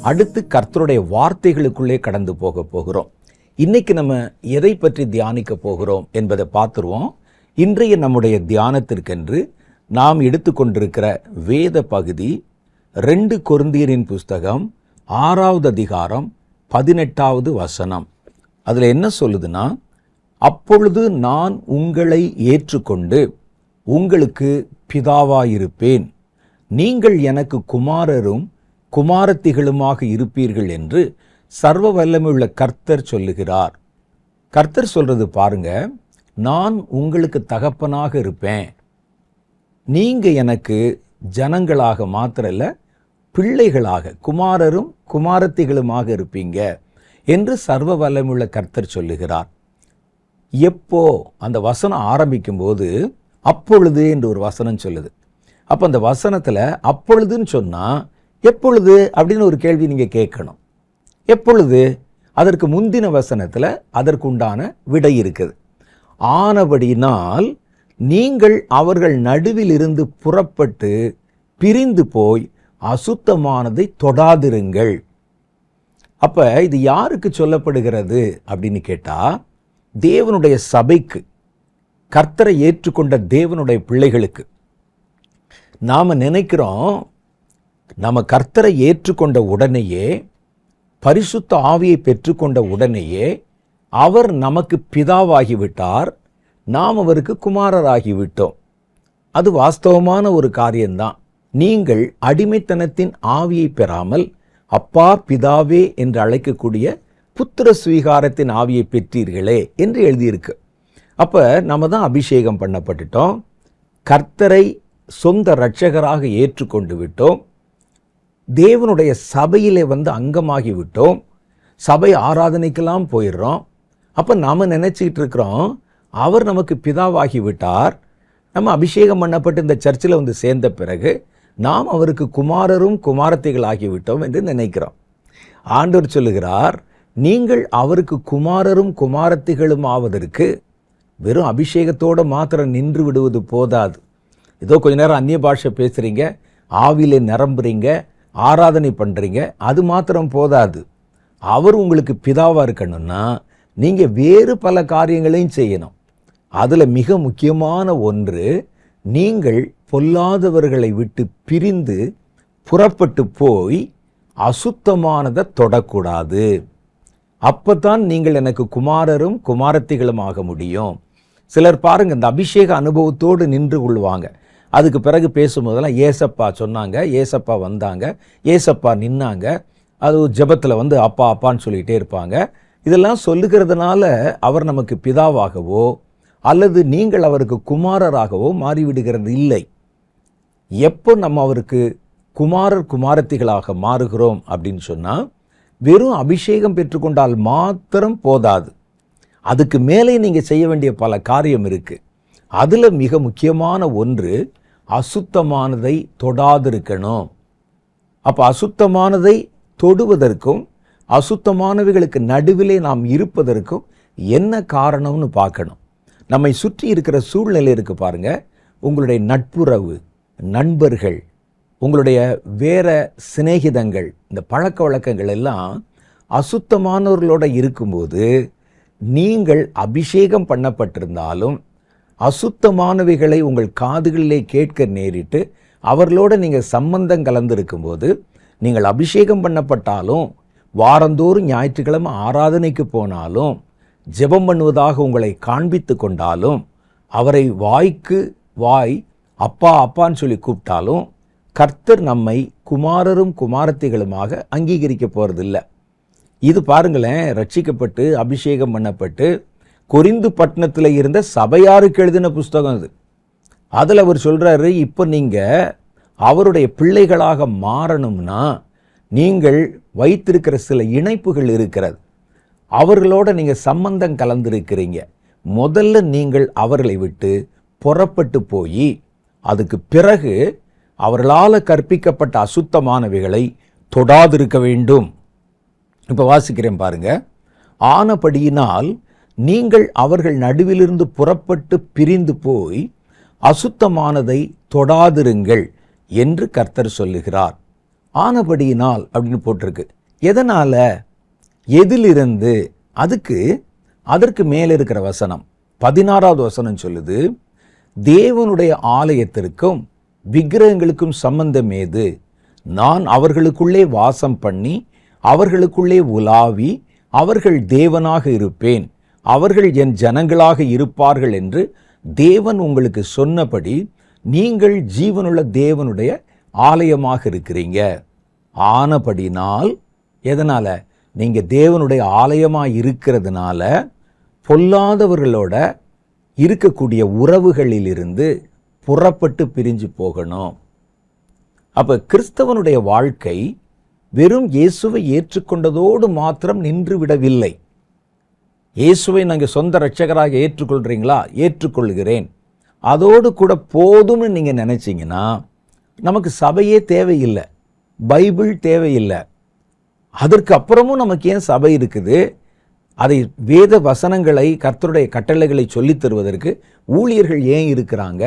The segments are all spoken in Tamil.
அடுத்து கர்த்தருடைய வார்த்தைகளுக்குள்ளே கடந்து போகிறோம். இன்னைக்கு நம்ம எதை பற்றி தியானிக்க போகிறோம் என்பதை பார்த்துருவோம். இன்றைய நம்முடைய தியானத்திற்கென்று நாம் எடுத்துக்கொண்டிருக்கிற வேத பகுதி 2 கொரிந்தியரின் புஸ்தகம் 6வது அதிகாரம் 18வது வசனம். அதில் என்ன சொல்லுதுன்னா, அப்பொழுது நான் உங்களை ஏற்றுக்கொண்டு உங்களுக்கு பிதாவாயிருப்பேன், நீங்கள் எனக்கு குமாரரும் குமாரத்திகளுமாக இருப்பீர்கள் என்று சர்வ வல்லமையுள்ள கர்த்தர் சொல்லுகிறார். கர்த்தர் சொல்றது பாருங்க, நான் உங்களுக்கு தகப்பனாக இருப்பேன், நீங்க எனக்கு ஜனங்களாக மாத்திரல்ல பிள்ளைகளாக குமாரரும் குமாரத்திகளுமாக இருப்பீங்க என்று சர்வ வல்லமையுள்ள கர்த்தர் சொல்லுகிறார். எப்போ அந்த வசனம் ஆரம்பிக்கும் போது அப்பொழுது என்று ஒரு வசனம் சொல்லுது. அப்போ அந்த வசனத்தில் அப்பொழுதுன்னு சொன்னால் எப்பொழுது அப்படின்னு ஒரு கேள்வி நீங்கள் கேட்கணும். எப்பொழுது? அதற்கு முந்தின வசனத்தில் அதற்குண்டான விடை இருக்குது. ஆனபடினால் நீங்கள் அவர்கள் நடுவில் இருந்து புறப்பட்டு பிரிந்து போய் அசுத்தமானதை தொடாதிருங்கள். அப்ப இது யாருக்கு சொல்லப்படுகிறது அப்படின்னு கேட்டா, தேவனுடைய சபைக்கு, கர்த்தரை ஏற்றுக்கொண்ட தேவனுடைய பிள்ளைகளுக்கு. நாம நினைக்கிறோம், நம்ம கர்த்தரை ஏற்றுக்கொண்ட உடனேயே, பரிசுத்த ஆவியை பெற்றுக்கொண்ட உடனேயே அவர் நமக்கு பிதாவாகிவிட்டார், நாம் அவருக்கு குமாரராகிவிட்டோம். அது வாஸ்தவமான ஒரு காரியம்தான். நீங்கள் அடிமைத்தனத்தின் ஆவியை பெறாமல் அப்பா பிதாவே என்று அழைக்கக்கூடிய புத்திர சுவீகாரத்தின் ஆவியை பெற்றீர்களே என்று எழுதியிருக்கு. அப்ப நம்ம தான் அபிஷேகம் பண்ணப்பட்டுட்டோம், கர்த்தரை சொந்த இரட்சகராக ஏற்றுக்கொண்டு விட்டோம், தேவனுடைய சபையிலே அங்கமாகி விட்டோம், சபை ஆராதனைக்கெல்லாம் போயிடுறோம். அப்போ நாம் நினச்சிக்கிட்டு இருக்கிறோம், அவர் நமக்கு பிதாவாகி விட்டார், நம்ம அபிஷேகம் பண்ணப்பட்டு இந்த சர்ச்சில் சேர்ந்த பிறகு நாம் அவருக்கு குமாரரும் குமாரத்திகள் ஆகிவிட்டோம் என்று நினைக்கிறோம். ஆண்டவர் சொல்லுகிறார், நீங்கள் அவருக்கு குமாரரும் குமாரத்திகளும் ஆவதற்கு வெறும் அபிஷேகத்தோடு மாத்திரம் நின்று விடுவது போதாது. ஏதோ கொஞ்ச நேரம் அந்நிய பாஷை பேசுகிறீங்க, ஆவிலே நிரம்புறீங்க, ஆராதனை பண்ணுறீங்க, அது மாத்திரம் போதாது. அவர் உங்களுக்கு பிதாவாக இருக்கணும்னா நீங்கள் வேறு பல காரியங்களையும் செய்யணும். அதில் மிக முக்கியமான ஒன்று, நீங்கள் பொல்லாதவர்களை விட்டு பிரிந்து புறப்பட்டு போய் அசுத்தமானதை தொடக்கூடாது. அப்பதான் நீங்கள் எனக்கு குமாரரும் குமாரத்திகளும் ஆக முடியும். சிலர் பாருங்க, இந்த அபிஷேக அனுபவத்தோடு நின்று கொள்வாங்க. அதுக்கு பிறகு பேசும்போதெல்லாம் ஏசப்பா சொன்னாங்க, ஏசப்பா வந்தாங்க, ஏசப்பா நின்னாங்க, அது ஜெபத்தில் அப்பா அப்பான்னு சொல்லிகிட்டே இருப்பாங்க. இதெல்லாம் சொல்லுகிறதுனால அவர் நமக்கு பிதாவாகவோ அல்லது நீங்கள் அவருக்கு குமாரராகவோ மாறிவிடுகிறது இல்லை. எப்போ நம்ம அவருக்கு குமாரர் குமாரத்திகளாக மாறுகிறோம் அப்படின்னு சொன்னால், வெறும் அபிஷேகம் பெற்றுக்கொண்டால் மாத்திரம் போதாது, அதுக்கு மேலே நீங்கள் செய்ய வேண்டிய பல காரியம் இருக்கு. அதில் மிக முக்கியமான ஒன்று, அசுத்தமானதை தொடாதிருக்கணும். அப்போ அசுத்தமானதை தொடுவதற்கும் அசுத்தமானவைகளுக்கு நடுவிலே நாம் இருப்பதற்கும் என்ன காரணம்னு பார்க்கணும். நம்மை சுற்றி இருக்கிற சூழ்நிலை இருக்கு பாருங்க, உங்களுடைய நட்புறவு, நண்பர்கள், உங்களுடைய வேற சிநேகிதங்கள், இந்த பழக்க வழக்கங்கள் எல்லாம் அசுத்தமானவர்களோட இருக்கும்போது நீங்கள் அபிஷேகம் பண்ணப்பட்டிருந்தாலும் அசுத்தமானவைகளை உங்கள் காதுகளிலே கேட்க நேரிட்டு அவர்களோட நீங்கள் சம்பந்தம் கலந்திருக்கும் போது, நீங்கள் அபிஷேகம் பண்ணப்பட்டாலும் வாரந்தோறும் ஞாயிற்றுக்கிழமை ஆராதனைக்கு போனாலும் ஜெபம் பண்ணுவதாக உங்களை காண்பித்து கொண்டாலும் அவரை வாய்க்கு வாய் அப்பா அப்பான்னு சொல்லி கூப்பிட்டாலும் கர்த்தர் நம்மை குமாரரும் குமாரத்திகளுமாக அங்கீகரிக்க போறதில்லை. இது பாருங்களேன், ரட்சிக்கப்பட்டு அபிஷேகம் பண்ணப்பட்டு கொரிந்து பட்டணத்தில் இருந்த சபையாருக்கு எழுதின புஸ்தகம் அது. அதில் அவர் சொல்றாரு, இப்போ நீங்கள் அவருடைய பிள்ளைகளாக மாறணும்னா நீங்கள் வைத்திருக்கிற சில இணைப்புகள் இருக்கிறது, அவர்களோட நீங்கள் சம்பந்தம் கலந்திருக்கிறீங்க. முதல்ல நீங்கள் அவர்களை விட்டு புறப்பட்டு போய் அதுக்கு பிறகு அவர்களால் கற்பிக்கப்பட்ட அசுத்தமானவைகளை தொடாதிருக்க வேண்டும். இப்போ வாசிக்கிறேன் பாருங்க, ஆனபடியினால் நீங்கள் அவர்கள் நடுவிலிருந்து புறப்பட்டு பிரிந்து போய் அசுத்தமானதை தொடாதிருங்கள் என்று கர்த்தர் சொல்லுகிறார். ஆனபடியினால் அப்படின்னு போட்டிருக்கு. எதனால, எதிலிருந்து? அதற்கு மேலே இருக்கிற வசனம் 16வது வசனம் சொல்லுது, தேவனுடைய ஆலயத்திற்கும் விக்கிரகங்களுக்கும் சம்பந்தம் ஏது? நான் அவர்களுக்குள்ளே வாசம் பண்ணி அவர்களுக்குள்ளே உலாவி அவர்கள் தேவனாக இருப்பேன், அவர்கள் என் ஜனங்களாக இருப்பார்கள் என்று தேவன் உங்களுக்கு சொன்னபடி நீங்கள் ஜீவனுள்ள தேவனுடைய ஆலயமாக இருக்கிறீங்க. ஆனபடினால், எதனால? நீங்க தேவனுடைய ஆலயமாக இருக்கிறதுனால பொல்லாதவர்களோட இருக்கக்கூடிய உறவுகளிலிருந்து புறப்பட்டு பிரிஞ்சு போகணும். அப்ப கிறிஸ்தவனுடைய வாழ்க்கை வெறும் இயேசுவை ஏற்றுக்கொண்டதோடு மாத்திரம் நின்று விடவில்லை. இயேசுவை நாங்கள் சொந்த இரட்சகராக ஏற்றுக்கொள்றீங்களா? ஏற்றுக்கொள்கிறேன், அதோடு கூட போதும்னு நீங்கள் நினைச்சீங்கன்னா நமக்கு சபையே தேவையில்லை, பைபிள் தேவையில்லை. அதற்கு அப்புறமும் நமக்கு ஏன் சபை இருக்குது? அதை வேத வசனங்களை, கர்த்தருடைய கட்டளைகளை சொல்லித் தருவதற்கு ஊழியர்கள் ஏன் இருக்கிறாங்க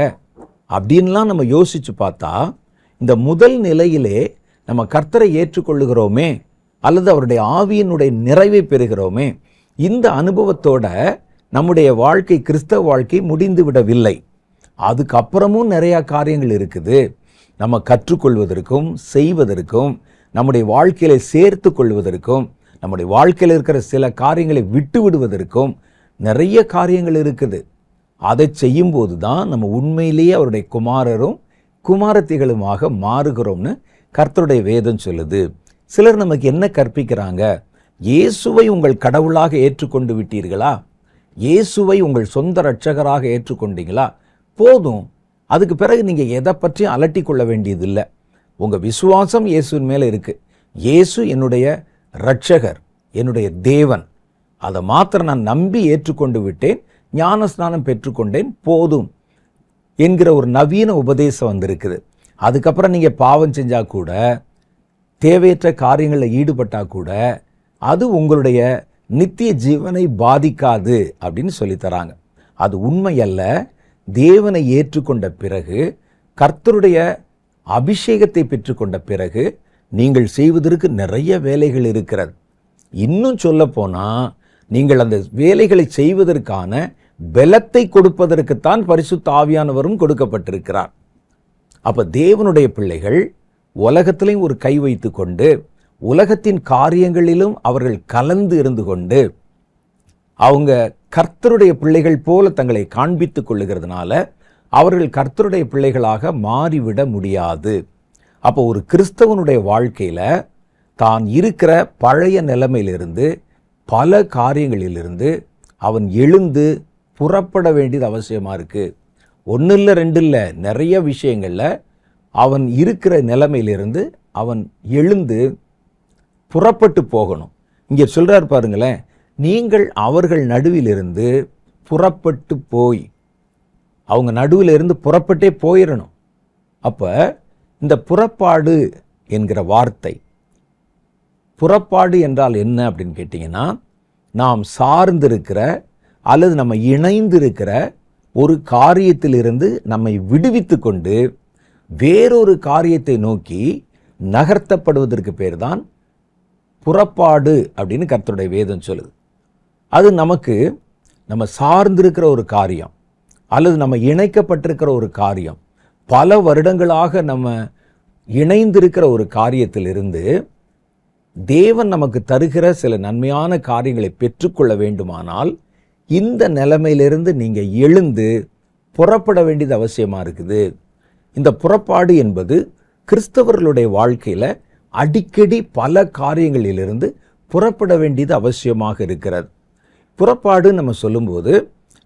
அப்படின்லாம் நம்ம யோசிச்சு பார்த்தா, இந்த முதல் நிலையிலே நம்ம கர்த்தரை ஏற்றுக்கொள்ளுகிறோமே அல்லது அவருடைய ஆவியினுடைய நிறைவை பெறுகிறோமே, இந்த அனுபவத்தோட நம்முடைய வாழ்க்கை, கிறிஸ்தவ வாழ்க்கை முடிந்து விடவில்லை. அதுக்கப்புறமும் நிறைய காரியங்கள் இருக்குது. நம்ம கற்றுக்கொள்வதற்கும் செய்வதற்கும், நம்முடைய வாழ்க்கையில சேர்த்து கொள்வதற்கும், நம்முடைய வாழ்க்கையில் இருக்கிற சில காரியங்களை விட்டு விடுவதற்கும் நிறைய காரியங்கள் இருக்குது. அதை செய்யும்போது தான் நம்ம உண்மையிலேயே அவருடைய குமாரரும் குமாரத்திகளுமாக மாறுகிறோம்னு கர்த்தருடைய வேதம் சொல்லுது. சிலர் நமக்கு என்ன கற்பிக்கிறாங்க? இயேசுவை உங்கள் கடவுளாக ஏற்றுக்கொண்டு விட்டீர்களா? இயேசுவை உங்கள் சொந்த இரட்சகராக ஏற்றுக்கொண்டீங்களா? போதும், அதுக்கு பிறகு நீங்கள் எதை பற்றியும் அலட்டி கொள்ள வேண்டியதில்லை. உங்கள் விசுவாசம் இயேசுவின் மேலே இருக்கு. இயேசு என்னுடைய இரட்சகர், என்னுடைய தேவன், அதை மாத்திரம் நான் நம்பி ஏற்றுக்கொண்டு விட்டேன், ஞானஸ்நானம் பெற்றுக்கொண்டேன், போதும் என்கிற ஒரு நவீன உபதேசம் வந்திருக்குது. அதுக்கப்புறம் நீங்கள் பாவம் செஞ்சால் கூட, தேவையற்ற காரியங்களில் ஈடுபட்டால் கூட அது உங்களுடைய நித்திய ஜீவனை பாதிக்காது அப்படின்னு சொல்லித்தராங்க. அது உண்மையல்ல. தேவனை ஏற்றுக்கொண்ட பிறகு, கர்த்தருடைய அபிஷேகத்தை பெற்றுக்கொண்ட பிறகு நீங்கள் செய்வதற்கு நிறைய வேலைகள் இருக்கிறது. இன்னும் சொல்ல போனால், நீங்கள் அந்த வேலைகளை செய்வதற்கான பலத்தை கொடுப்பதற்குத்தான் பரிசுத்த ஆவியானவரும் கொடுக்கப்பட்டிருக்கிறார். அப்ப தேவனுடைய பிள்ளைகள் உலகத்திலையும் ஒரு கை வைத்து கொண்டு, உலகத்தின் காரியங்களிலும் அவர்கள் கலந்து இருந்து கொண்டு, அவங்க கர்த்தருடைய பிள்ளைகள் போல தங்களை காண்பித்துக் கொள்ளுகிறதுனால அவர்கள் கர்த்தருடைய பிள்ளைகளாக மாறிவிட முடியாது. அப்போ ஒரு கிறிஸ்தவனுடைய வாழ்க்கையில தான் இருக்கிற பழைய நிலைமையிலிருந்து, பல காரியங்களிலிருந்து அவன் எழுந்து புறப்பட வேண்டியது அவசியமா இருக்கு. ஒன்று இல்லை, ரெண்டு இல்லை, நிறைய விஷயங்கள்ல அவன் இருக்கிற நிலைமையிலிருந்து அவன் எழுந்து புறப்பட்டு போகணும். இங்கே சொல்றார் பாருங்களேன், நீங்கள் அவர்கள் நடுவிலிருந்து புறப்பட்டு போய், அவங்க நடுவில் இருந்து புறப்பட்டே போயிடணும். அப்ப இந்த புறப்பாடு என்கிற வார்த்தை, புறப்பாடு என்றால் என்ன அப்படின்னு கேட்டிங்கன்னா, நாம் சார்ந்திருக்கிற அல்லது நம்ம இணைந்திருக்கிற ஒரு காரியத்திலிருந்து நம்மை விடுவித்து கொண்டு வேறொரு காரியத்தை நோக்கி நகர்த்தப்படுவதற்கு பேர் தான் புறப்பாடு அப்படின்னு கர்த்தருடைய வேதம் சொல்லுது. அது நம்ம சார்ந்திருக்கிற ஒரு காரியம் அல்லது நம்ம இணைக்கப்பட்டிருக்கிற ஒரு காரியம், பல வருடங்களாக நம்ம இணைந்திருக்கிற ஒரு காரியத்திலிருந்து தேவன் நமக்கு தருகிற சில நன்மையான காரியங்களை பெற்றுக்கொள்ள வேண்டுமானால் இந்த நிலைமையிலிருந்து நீங்கள் எழுந்து புறப்பட வேண்டியது அவசியமாக இருக்குது. இந்த புறப்பாடு என்பது கிறிஸ்தவர்களுடைய வாழ்க்கையில் அடிக்கடி பல காரியங்களிலிருந்து புறப்பட வேண்டியது அவசியமாக இருக்கிறது. புறப்பாடு நம்ம சொல்லும்போது,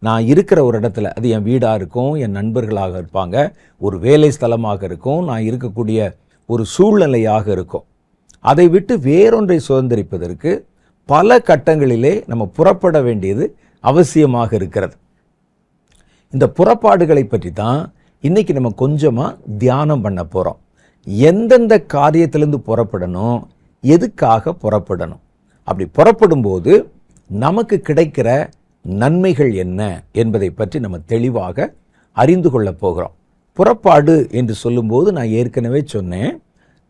நான் இருக்கிற ஒரு இடத்துல, அது என் வீடாக இருக்கும், என் நண்பர்களாக இருப்பாங்க, ஒரு வேலை ஸ்தலமாக இருக்கும், நான் இருக்கக்கூடிய ஒரு சூழ்நிலையாக இருக்கும், அதை விட்டு வேறொன்றை சுதந்திரிப்பதற்கு பல கட்டங்களிலே நம்ம புறப்பட வேண்டியது அவசியமாக இருக்கிறது. இந்த புறப்பாடுகளை பற்றி தான் இன்னைக்கு நம்ம கொஞ்சமாக தியானம் பண்ண போகிறோம். எந்தெந்த காரியத்திலிருந்து புறப்படணும், எதுக்காக புறப்படணும், அப்படி புறப்படும்போது நமக்கு கிடைக்கிற நன்மைகள் என்ன என்பதை பற்றி நம்ம தெளிவாக அறிந்து கொள்ள போகிறோம். புறப்பாடு என்று சொல்லும்போது நான் ஏற்கனவே சொன்னேன்,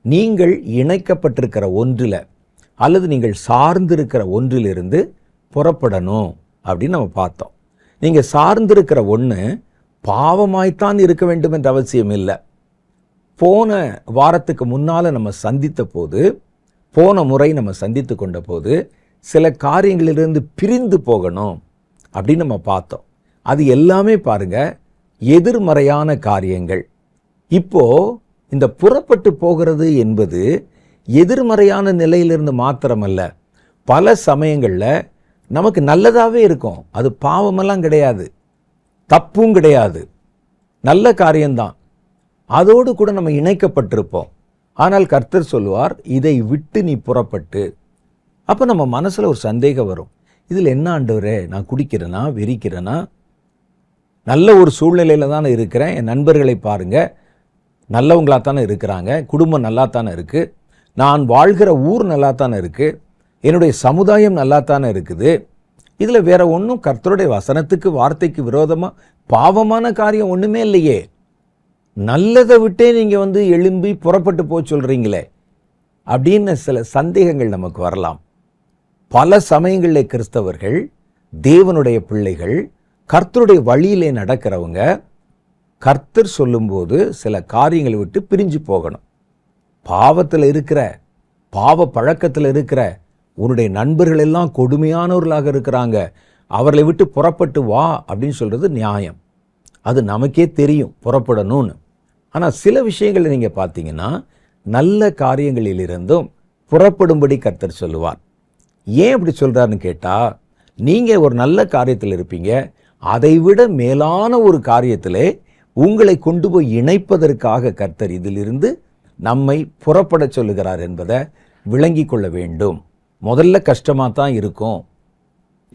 நீங்கள் இணைக்கப்பட்டிருக்கிற ஒன்றில் அல்லது நீங்கள் சார்ந்திருக்கிற ஒன்றிலிருந்து புறப்படணும் அப்படின்னு நம்ம பார்த்தோம். நீங்கள் சார்ந்திருக்கிற ஒன்று பாவமாய்த்தான் இருக்க வேண்டும் என்ற அவசியம் இல்லை. போன வாரத்துக்கு முன்னால் நம்ம சந்தித்த போது, போன முறை நம்ம சந்தித்து கொண்ட போது சில காரியங்களிலிருந்து பிரிந்து போகணும் அப்படின்னு நம்ம பார்த்தோம். அது எல்லாமே பாருங்க எதிர்மறையான காரியங்கள். இப்போ இந்த புறப்பட்டு போகிறது என்பது எதிர்மறையான நிலையிலிருந்து மாத்திரமல்ல, பல சமயங்களில் நமக்கு நல்லதாகவே இருக்கும். அது பாவமெல்லாம் கிடையாது, தப்பும் கிடையாது, நல்ல காரியம்தான். அதோடு கூட நம்ம இணைக்கப்பட்டிருப்போம். ஆனால் கர்த்தர் சொல்லுவார், இதை விட்டு நீ புறப்பட்டு. அப்போ நம்ம மனசில் ஒரு சந்தேகம் வரும், இதில் என்ன ஆண்டவரே, நான் குடிக்கிறேனா, வெறிக்கிறேனா? நல்ல ஒரு சூழ்நிலையில் தானே இருக்கிறேன், என் நண்பர்களை பாருங்கள், நல்லவங்களாக தானே இருக்கிறாங்க, குடும்பம் நல்லா தானே இருக்குது, நான் வாழ்கிற ஊர் நல்லா தானே இருக்குது, என்னுடைய சமுதாயம் நல்லா தானே இருக்குது. இதில் வேற ஒன்றும் கர்த்தருடைய வசனத்துக்கு வார்த்தைக்கு விரோதமாக பாவமான காரியம் ஒன்றுமே இல்லையே. நல்லதை விட்டே நீங்கள் எழும்பி புறப்பட்டு போக சொல்கிறீங்களே அப்படின்னு சில சந்தேகங்கள் நமக்கு வரலாம். பல சமயங்களில் கிறிஸ்தவர்கள், தேவனுடைய பிள்ளைகள், கர்த்தருடைய வழியிலே நடக்கிறவங்க கர்த்தர் சொல்லும்போது சில காரியங்களை விட்டு பிரிஞ்சு போகணும். பாவத்தில் இருக்கிற, பாவ பழக்கத்தில் இருக்கிற உன்னுடைய நண்பர்கள் எல்லாம் கொடுமையானவர்களாக இருக்கிறாங்க, அவர்களை விட்டு புறப்பட்டு வா அப்படின்னு சொல்கிறது நியாயம். அது நமக்கே தெரியும் புறப்படணும்னு. ஆனால் சில விஷயங்களை நீங்கள் பார்த்தீங்கன்னா நல்ல காரியங்களிலிருந்தும் புறப்படும்படி கர்த்தர் சொல்லுவார். ஏன் அப்படி சொல்கிறாருன்னு கேட்டால், நீங்கள் ஒரு நல்ல காரியத்தில் இருப்பீங்க, அதை விட மேலான ஒரு காரியத்திலே உங்களை கொண்டு போய் இணைப்பதற்காக கர்த்தர் இதிலிருந்து நம்மை புறப்பட சொல்லுகிறார் என்பதை விளங்கி கொள்ள வேண்டும். முதல்ல கஷ்டமாக தான் இருக்கும்.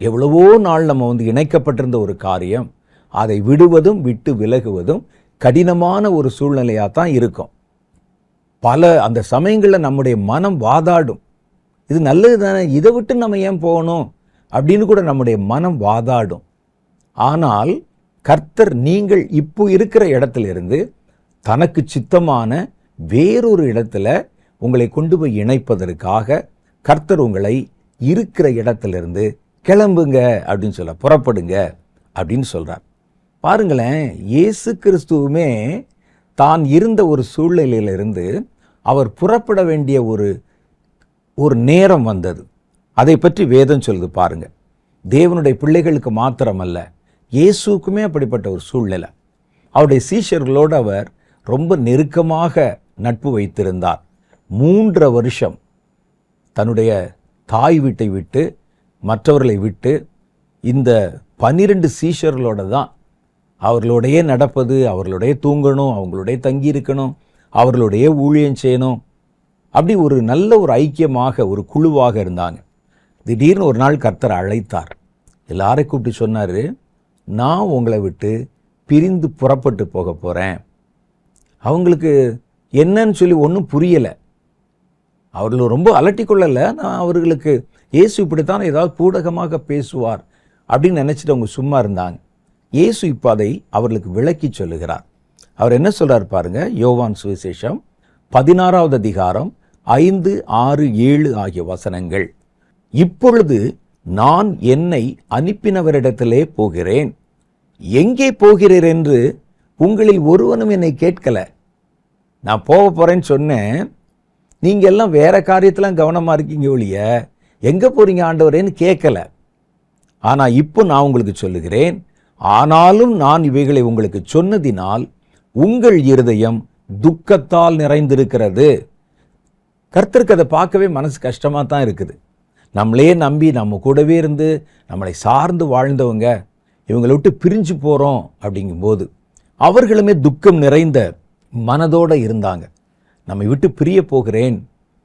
எவ்வளவோ நாள் நம்ம இணைக்கப்பட்டிருந்த ஒரு காரியம், அதை விடுவதும் விட்டு விலகுவதும் கடினமான ஒரு சூழ்நிலையாக தான் இருக்கும். அந்த சமயங்களில் நம்முடைய மனம் வாதாடும், இது நல்லது தானே, இதை விட்டு நம்ம ஏன் போகணும் அப்படின்னு கூட நம்முடைய மனம் வாதாடும். ஆனால் கர்த்தர் நீங்கள் இப்போ இருக்கிற இடத்திலிருந்து தனக்கு சித்தமான வேறொரு இடத்துல உங்களை கொண்டு போய் இணைப்பதற்காக கர்த்தர் உங்களை இருக்கிற இடத்திலிருந்து கிளம்புங்க அப்படின்னு சொல்ல, புறப்படுங்க அப்படின்னு சொல்றார். பாருங்களேன், இயேசு கிறிஸ்துவுமே தான் இருந்த ஒரு சூழ்நிலையிலிருந்து அவர் புறப்பட வேண்டிய ஒரு நேரம் வந்தது. அதை பற்றி வேதம் சொல்லுது பாருங்க. தேவனுடைய பிள்ளைகளுக்கு மாத்திரமல்ல, இயேசுக்குமே அப்படிப்பட்ட ஒரு சூழ்நிலை. அவருடைய சீஷர்களோடு அவர் ரொம்ப நெருக்கமாக நட்பு வைத்திருந்தார். 3 வருஷம் தன்னுடைய தாய் வீட்டை விட்டு, மற்றவர்களை விட்டு, இந்த 12 சீஷர்களோட தான் அவர்களுடைய நடப்பது, அவர்களுடைய தூங்கணும், அவங்களுடைய தங்கி இருக்கணும், அவர்களுடைய ஊழியம் செய்யணும். அப்படி ஒரு நல்ல ஒரு ஐக்கியமாக ஒரு குழுவாக இருந்தாங்க. திடீர்னு ஒரு நாள் கர்த்தர் அழைத்தார். எல்லாரையும் கூப்பிட்டு சொன்னார், நான் உங்களை விட்டு பிரிந்து புறப்பட்டு போக போகிறேன். அவங்களுக்கு என்னன்னு சொல்லி ஒன்றும் புரியலை. அவர்கள் ரொம்ப அலட்டிக்கொள்ளலை. நான் அவர்களுக்கு இயேசு இப்படித்தான் ஏதாவது பூடகமாக பேசுவார் அப்படின்னு நினச்சிட்டு அவங்க சும்மா இருந்தாங்க. இயேசு இப்போ அதை அவர்களுக்கு விளக்கி சொல்லுகிறார். அவர் என்ன சொல்கிறார் பாருங்க. யோவான் சுவிசேஷம் 16வது அதிகாரம் 5, 6, 7 ஆகிய வசனங்கள். இப்பொழுது நான் என்னை அனுப்பினவரிடத்திலே போகிறேன், எங்கே போகிறீர் என்று உங்களில் ஒருவனும் என்னை கேட்கல. நான் போக போகிறேன்னு சொன்னேன், நீங்கள் எல்லாம் வேற காரியத்திலாம் கவனமாக இருக்கீங்க ஒழிய எங்கே போகிறீங்க ஆண்டவரேன்னு கேட்கல. ஆனால் இப்போ நான் உங்களுக்கு சொல்லுகிறேன், ஆனாலும் நான் இவைகளை உங்களுக்கு சொன்னதினால் உங்கள் இருதயம் துக்கத்தால் நிறைந்திருக்கிறது. கர்த்தருக்கு அதை பார்க்கவே மனசு கஷ்டமாக தான் இருக்குது. நம்மளே நம்பி நம்ம கூடவே இருந்து நம்மளை சார்ந்து வாழ்ந்தவங்க இவங்களை விட்டு பிரிஞ்சு போகிறோம் அப்படிங்கும்போது அவர்களுமே துக்கம் நிறைந்த மனதோடு இருந்தாங்க. நம்மை விட்டு பிரிய போகிறேன்,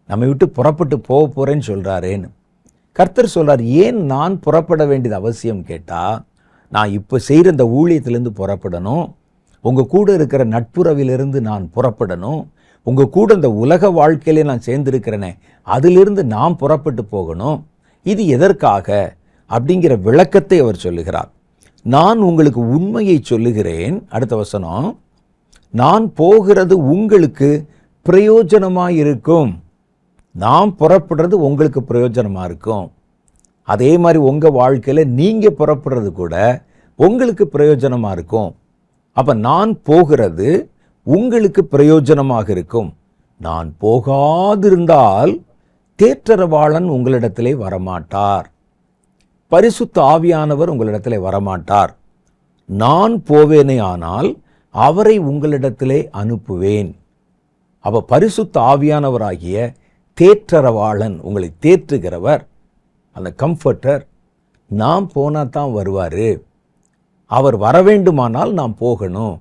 நம்மை விட்டு புறப்பட்டு போக போகிறேன்னு சொல்கிறாரேன்னு. கர்த்தர் சொல்கிறார், ஏன் நான் புறப்பட வேண்டியது அவசியம் கேட்டால், நான் இப்போ செய்கிற இந்த ஊழியத்திலேருந்து புறப்படணும், உங்கள் கூட இருக்கிற நட்புறவிலிருந்து நான் புறப்படணும், உங்கள் கூட இந்த உலக வாழ்க்கையிலே நான் சேர்ந்திருக்கிறேனே அதிலிருந்து நான் புறப்பட்டு போகணும். இது எதற்காக அப்படிங்கிற விளக்கத்தை அவர் சொல்லுகிறார். நான் உங்களுக்கு உண்மையை சொல்லுகிறேன். அடுத்த வசனம், நான் போகிறது உங்களுக்கு பிரயோஜனமாக இருக்கும். நாம் புறப்படுறது உங்களுக்கு பிரயோஜனமாக இருக்கும். அதே மாதிரி உங்கள் வாழ்க்கையில் நீங்கள் புறப்படுறது கூட உங்களுக்கு பிரயோஜனமாக இருக்கும். அப்போ நான் போகிறது உங்களுக்கு பிரயோஜனமாக இருக்கும். நான் போகாதிருந்தால் தேற்றரவாளன் உங்களிடத்திலே வரமாட்டார், பரிசுத்த ஆவியானவர் உங்களிடத்திலே வரமாட்டார். நான் போவேனே ஆனால் அவரை உங்களிடத்திலே அனுப்புவேன். அப்போ பரிசுத்த ஆவியானவராகிய தேற்றரவாளன், உங்களை தேற்றுகிறவர், அந்த கம்ஃபர்டர், நாம் போனால் தான் வருவார். அவர் வர வேண்டுமானால் நாம் போகணும்.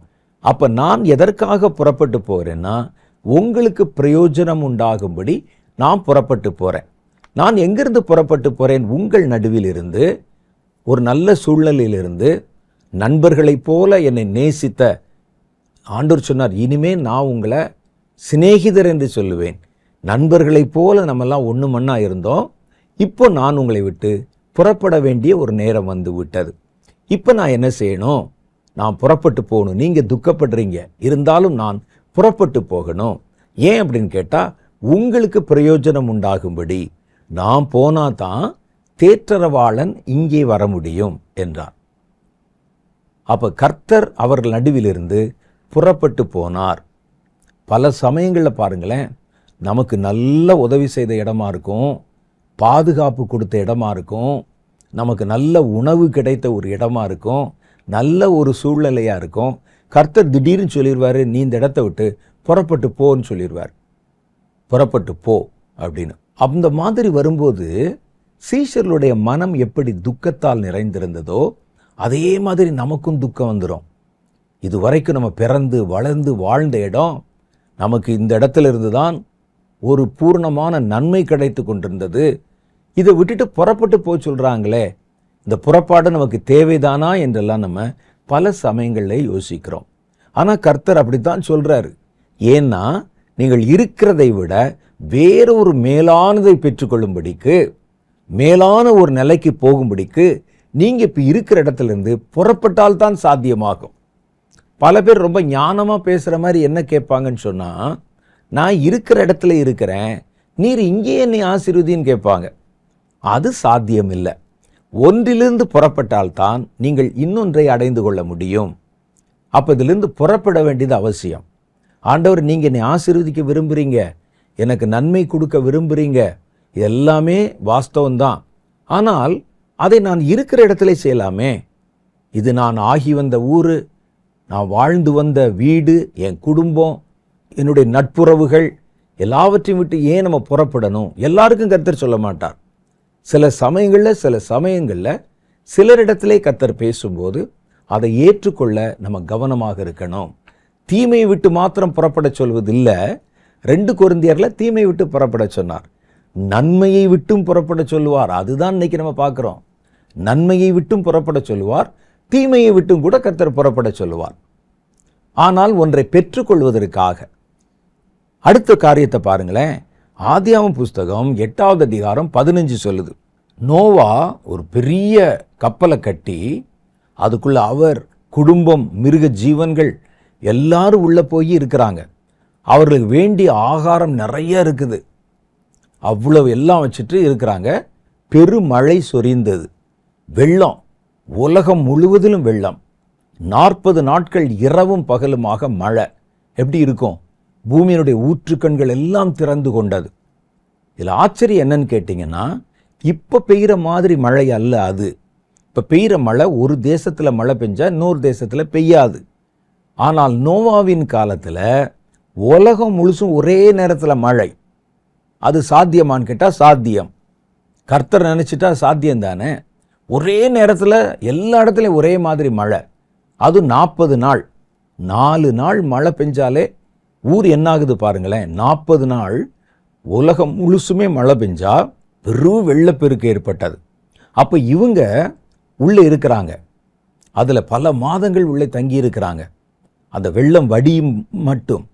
அப்போ நான் எதற்காக புறப்பட்டு போகிறேன்னா, உங்களுக்கு பிரயோஜனம் உண்டாகும்படி நான் புறப்பட்டு போகிறேன். நான் எங்கிருந்து புறப்பட்டு போகிறேன்? உங்கள் நடுவில் இருந்து, ஒரு நல்ல சூழ்நிலையிலிருந்து, நண்பர்களைப் போல என்னை நேசித்த ஆண்டவர் சொன்னார், இனிமே நான் உங்களை சிநேகிதர் என்று சொல்லுவேன். நண்பர்களைப் போல நம்மெல்லாம் ஒன்று மண்ணா இருந்தோம். இப்போ நான் உங்களை விட்டு புறப்பட வேண்டிய ஒரு நேரம் வந்து விட்டது. இப்போ நான் என்ன செய்யணும்? நான் புறப்பட்டு போகணும். நீங்கள் துக்கப்படுறீங்க, இருந்தாலும் நான் புறப்பட்டு போகணும். ஏன் அப்படின்னு கேட்டால், உங்களுக்கு பிரயோஜனம் உண்டாகும்படி நான் போனால் தான் தேற்றரவாளன் இங்கே வர முடியும் என்றார். அப்போ கர்த்தர் அவர்கள் நடுவிலிருந்து புறப்பட்டு போனார். பல சமயங்களில் பாருங்களேன், நமக்கு நல்ல உதவி செய்த இடமா இருக்கும், பாதுகாப்பு கொடுத்த இடமா இருக்கும், நமக்கு நல்ல உணவு கிடைத்த ஒரு இடமா இருக்கும், நல்ல ஒரு சூழ்நிலையாக இருக்கும். கர்த்தர் திடீர்னு சொல்லிடுவார், நீ இந்த இடத்த விட்டு புறப்பட்டு போன்னு சொல்லிடுவார். புறப்பட்டு போ அப்படின்னு. அந்த மாதிரி வரும்போது சீஷர்களுடைய மனம் எப்படி துக்கத்தால் நிறைந்திருந்ததோ அதே மாதிரி நமக்கும் துக்கம் வந்துடும். இதுவரைக்கும் நம்ம பிறந்து வளர்ந்து வாழ்ந்த இடம், நமக்கு இந்த இடத்துல இருந்து தான் ஒரு பூர்ணமான நன்மை கிடைத்து கொண்டிருந்தது. இதை விட்டுட்டு புறப்பட்டு போய் சொல்கிறாங்களே, இந்த புறப்பாடு நமக்கு தேவைதானா என்றெல்லாம் நம்ம பல சமயங்களில் யோசிக்கிறோம். ஆனால் கர்த்தர் அப்படித்தான் சொல்கிறாரு. ஏன்னா நீங்கள் இருக்கிறதை விட வேறொரு மேலானதை பெற்றுக்கொள்ளும்படிக்கு, மேலான ஒரு நிலைக்கு போகும்படிக்கு நீங்கள் இப்போ இருக்கிற இடத்துலேருந்து புறப்பட்டால் தான் சாத்தியமாகும். பல பேர் ரொம்ப ஞானமாக பேசுகிற மாதிரி என்ன கேட்பாங்கன்னு சொன்னால், நான் இருக்கிற இடத்துல இருக்கிறேன், நீர் இங்கே என்னை ஆசீர்வதின்னு கேட்பாங்க. அது சாத்தியம் இல்லை. ஒன்றிலிருந்து புறப்பட்டால்தான் நீங்கள் இன்னொன்றை அடைந்து கொள்ள முடியும். அப்போ இதிலிருந்து புறப்பட வேண்டியது அவசியம். ஆண்டவர், நீங்கள் என்னை ஆசீர்வதிக்க விரும்புகிறீங்க, எனக்கு நன்மை கொடுக்க விரும்புகிறீங்க, எல்லாமே வாஸ்தவம்தான். ஆனால் அதை நான் இருக்கிற இடத்துல செய்யலாமே. இது நான் ஆகி வந்த ஊர், நான் வாழ்ந்து வந்த வீடு, என் குடும்பம், என்னுடைய நட்புறவுகள் எல்லாவற்றையும் விட்டு ஏன் நம்ம புறப்படணும்? எல்லாருக்கும் கர்த்தர் சொல்ல மாட்டார். சில சமயங்களில் சிலரிடத்திலே கர்த்தர் பேசும்போது அதை ஏற்றுக்கொள்ள நம்ம கவனமாக இருக்கணும். தீமையை விட்டு மாத்திரம் புறப்பட சொல்வதில்லை. 2 கொரிந்தியரில் தீமையை விட்டு புறப்பட சொன்னார், நன்மையை விட்டும் புறப்பட சொல்லுவார். அதுதான் இன்னைக்கு நம்ம பார்க்குறோம். நன்மையை விட்டும் புறப்பட சொல்லுவார், தீமையை விட்டும் கூட கர்த்தர் புறப்பட சொல்லுவார். ஆனால் ஒன்றை பெற்றுக்கொள்வதற்காக. அடுத்த காரியத்தை பாருங்களேன். ஆதியாகமம் புஸ்தகம் 8வது அதிகாரம் 15 சொல்லுது, நோவா ஒரு பெரிய கப்பலை கட்டி அதுக்குள்ள அவர் குடும்பம், மிருக ஜீவன்கள் எல்லாரும் உள்ள போய் இருக்கிறாங்க. அவர்களுக்கு வேண்டிய ஆகாரம் நிறைய இருக்குது. அவ்வளவு எல்லாம் வச்சுட்டு இருக்கிறாங்க. பெருமழை சொரிந்தது, வெள்ளம், உலகம் முழுவதிலும் வெள்ளம். 40 நாட்கள் இரவும் பகலுமாக மழை. எப்படி இருக்கும்? பூமியினுடைய ஊற்றுக்கண்கள் எல்லாம் திறந்து கொண்டது. இதில் ஆச்சரியம் என்னன்னு கேட்டிங்கன்னா, இப்போ பெய்கிற மாதிரி மழை அல்ல அது. இப்போ பெய்கிற மழை ஒரு தேசத்தில் மழை பெஞ்சா இன்னொரு தேசத்தில் பெய்யாது. ஆனால் நோவாவின் காலத்தில் உலகம் முழுசும் ஒரே நேரத்தில் மழை. அது சாத்தியமான்னு கேட்டால் சாத்தியம். கர்த்தர் நினச்சிட்டா சாத்தியம் தானே. ஒரே நேரத்தில் எல்லா இடத்துலையும் ஒரே மாதிரி மழை. அது 40 நாள். 4 நாள் மழை பெஞ்சாலே ஊர் என்னாகுது பாருங்களேன். 40 நாள் உலகம் முழுசுமே மழை பெஞ்சா பெரும் வெள்ளப்பெருக்கு ஏற்பட்டது. அப்போ இவங்க உள்ளே இருக்கிறாங்க, அதில் பல மாதங்கள் உள்ளே தங்கி இருக்கிறாங்க. அந்த வெள்ளம் வடியும் மட்டும்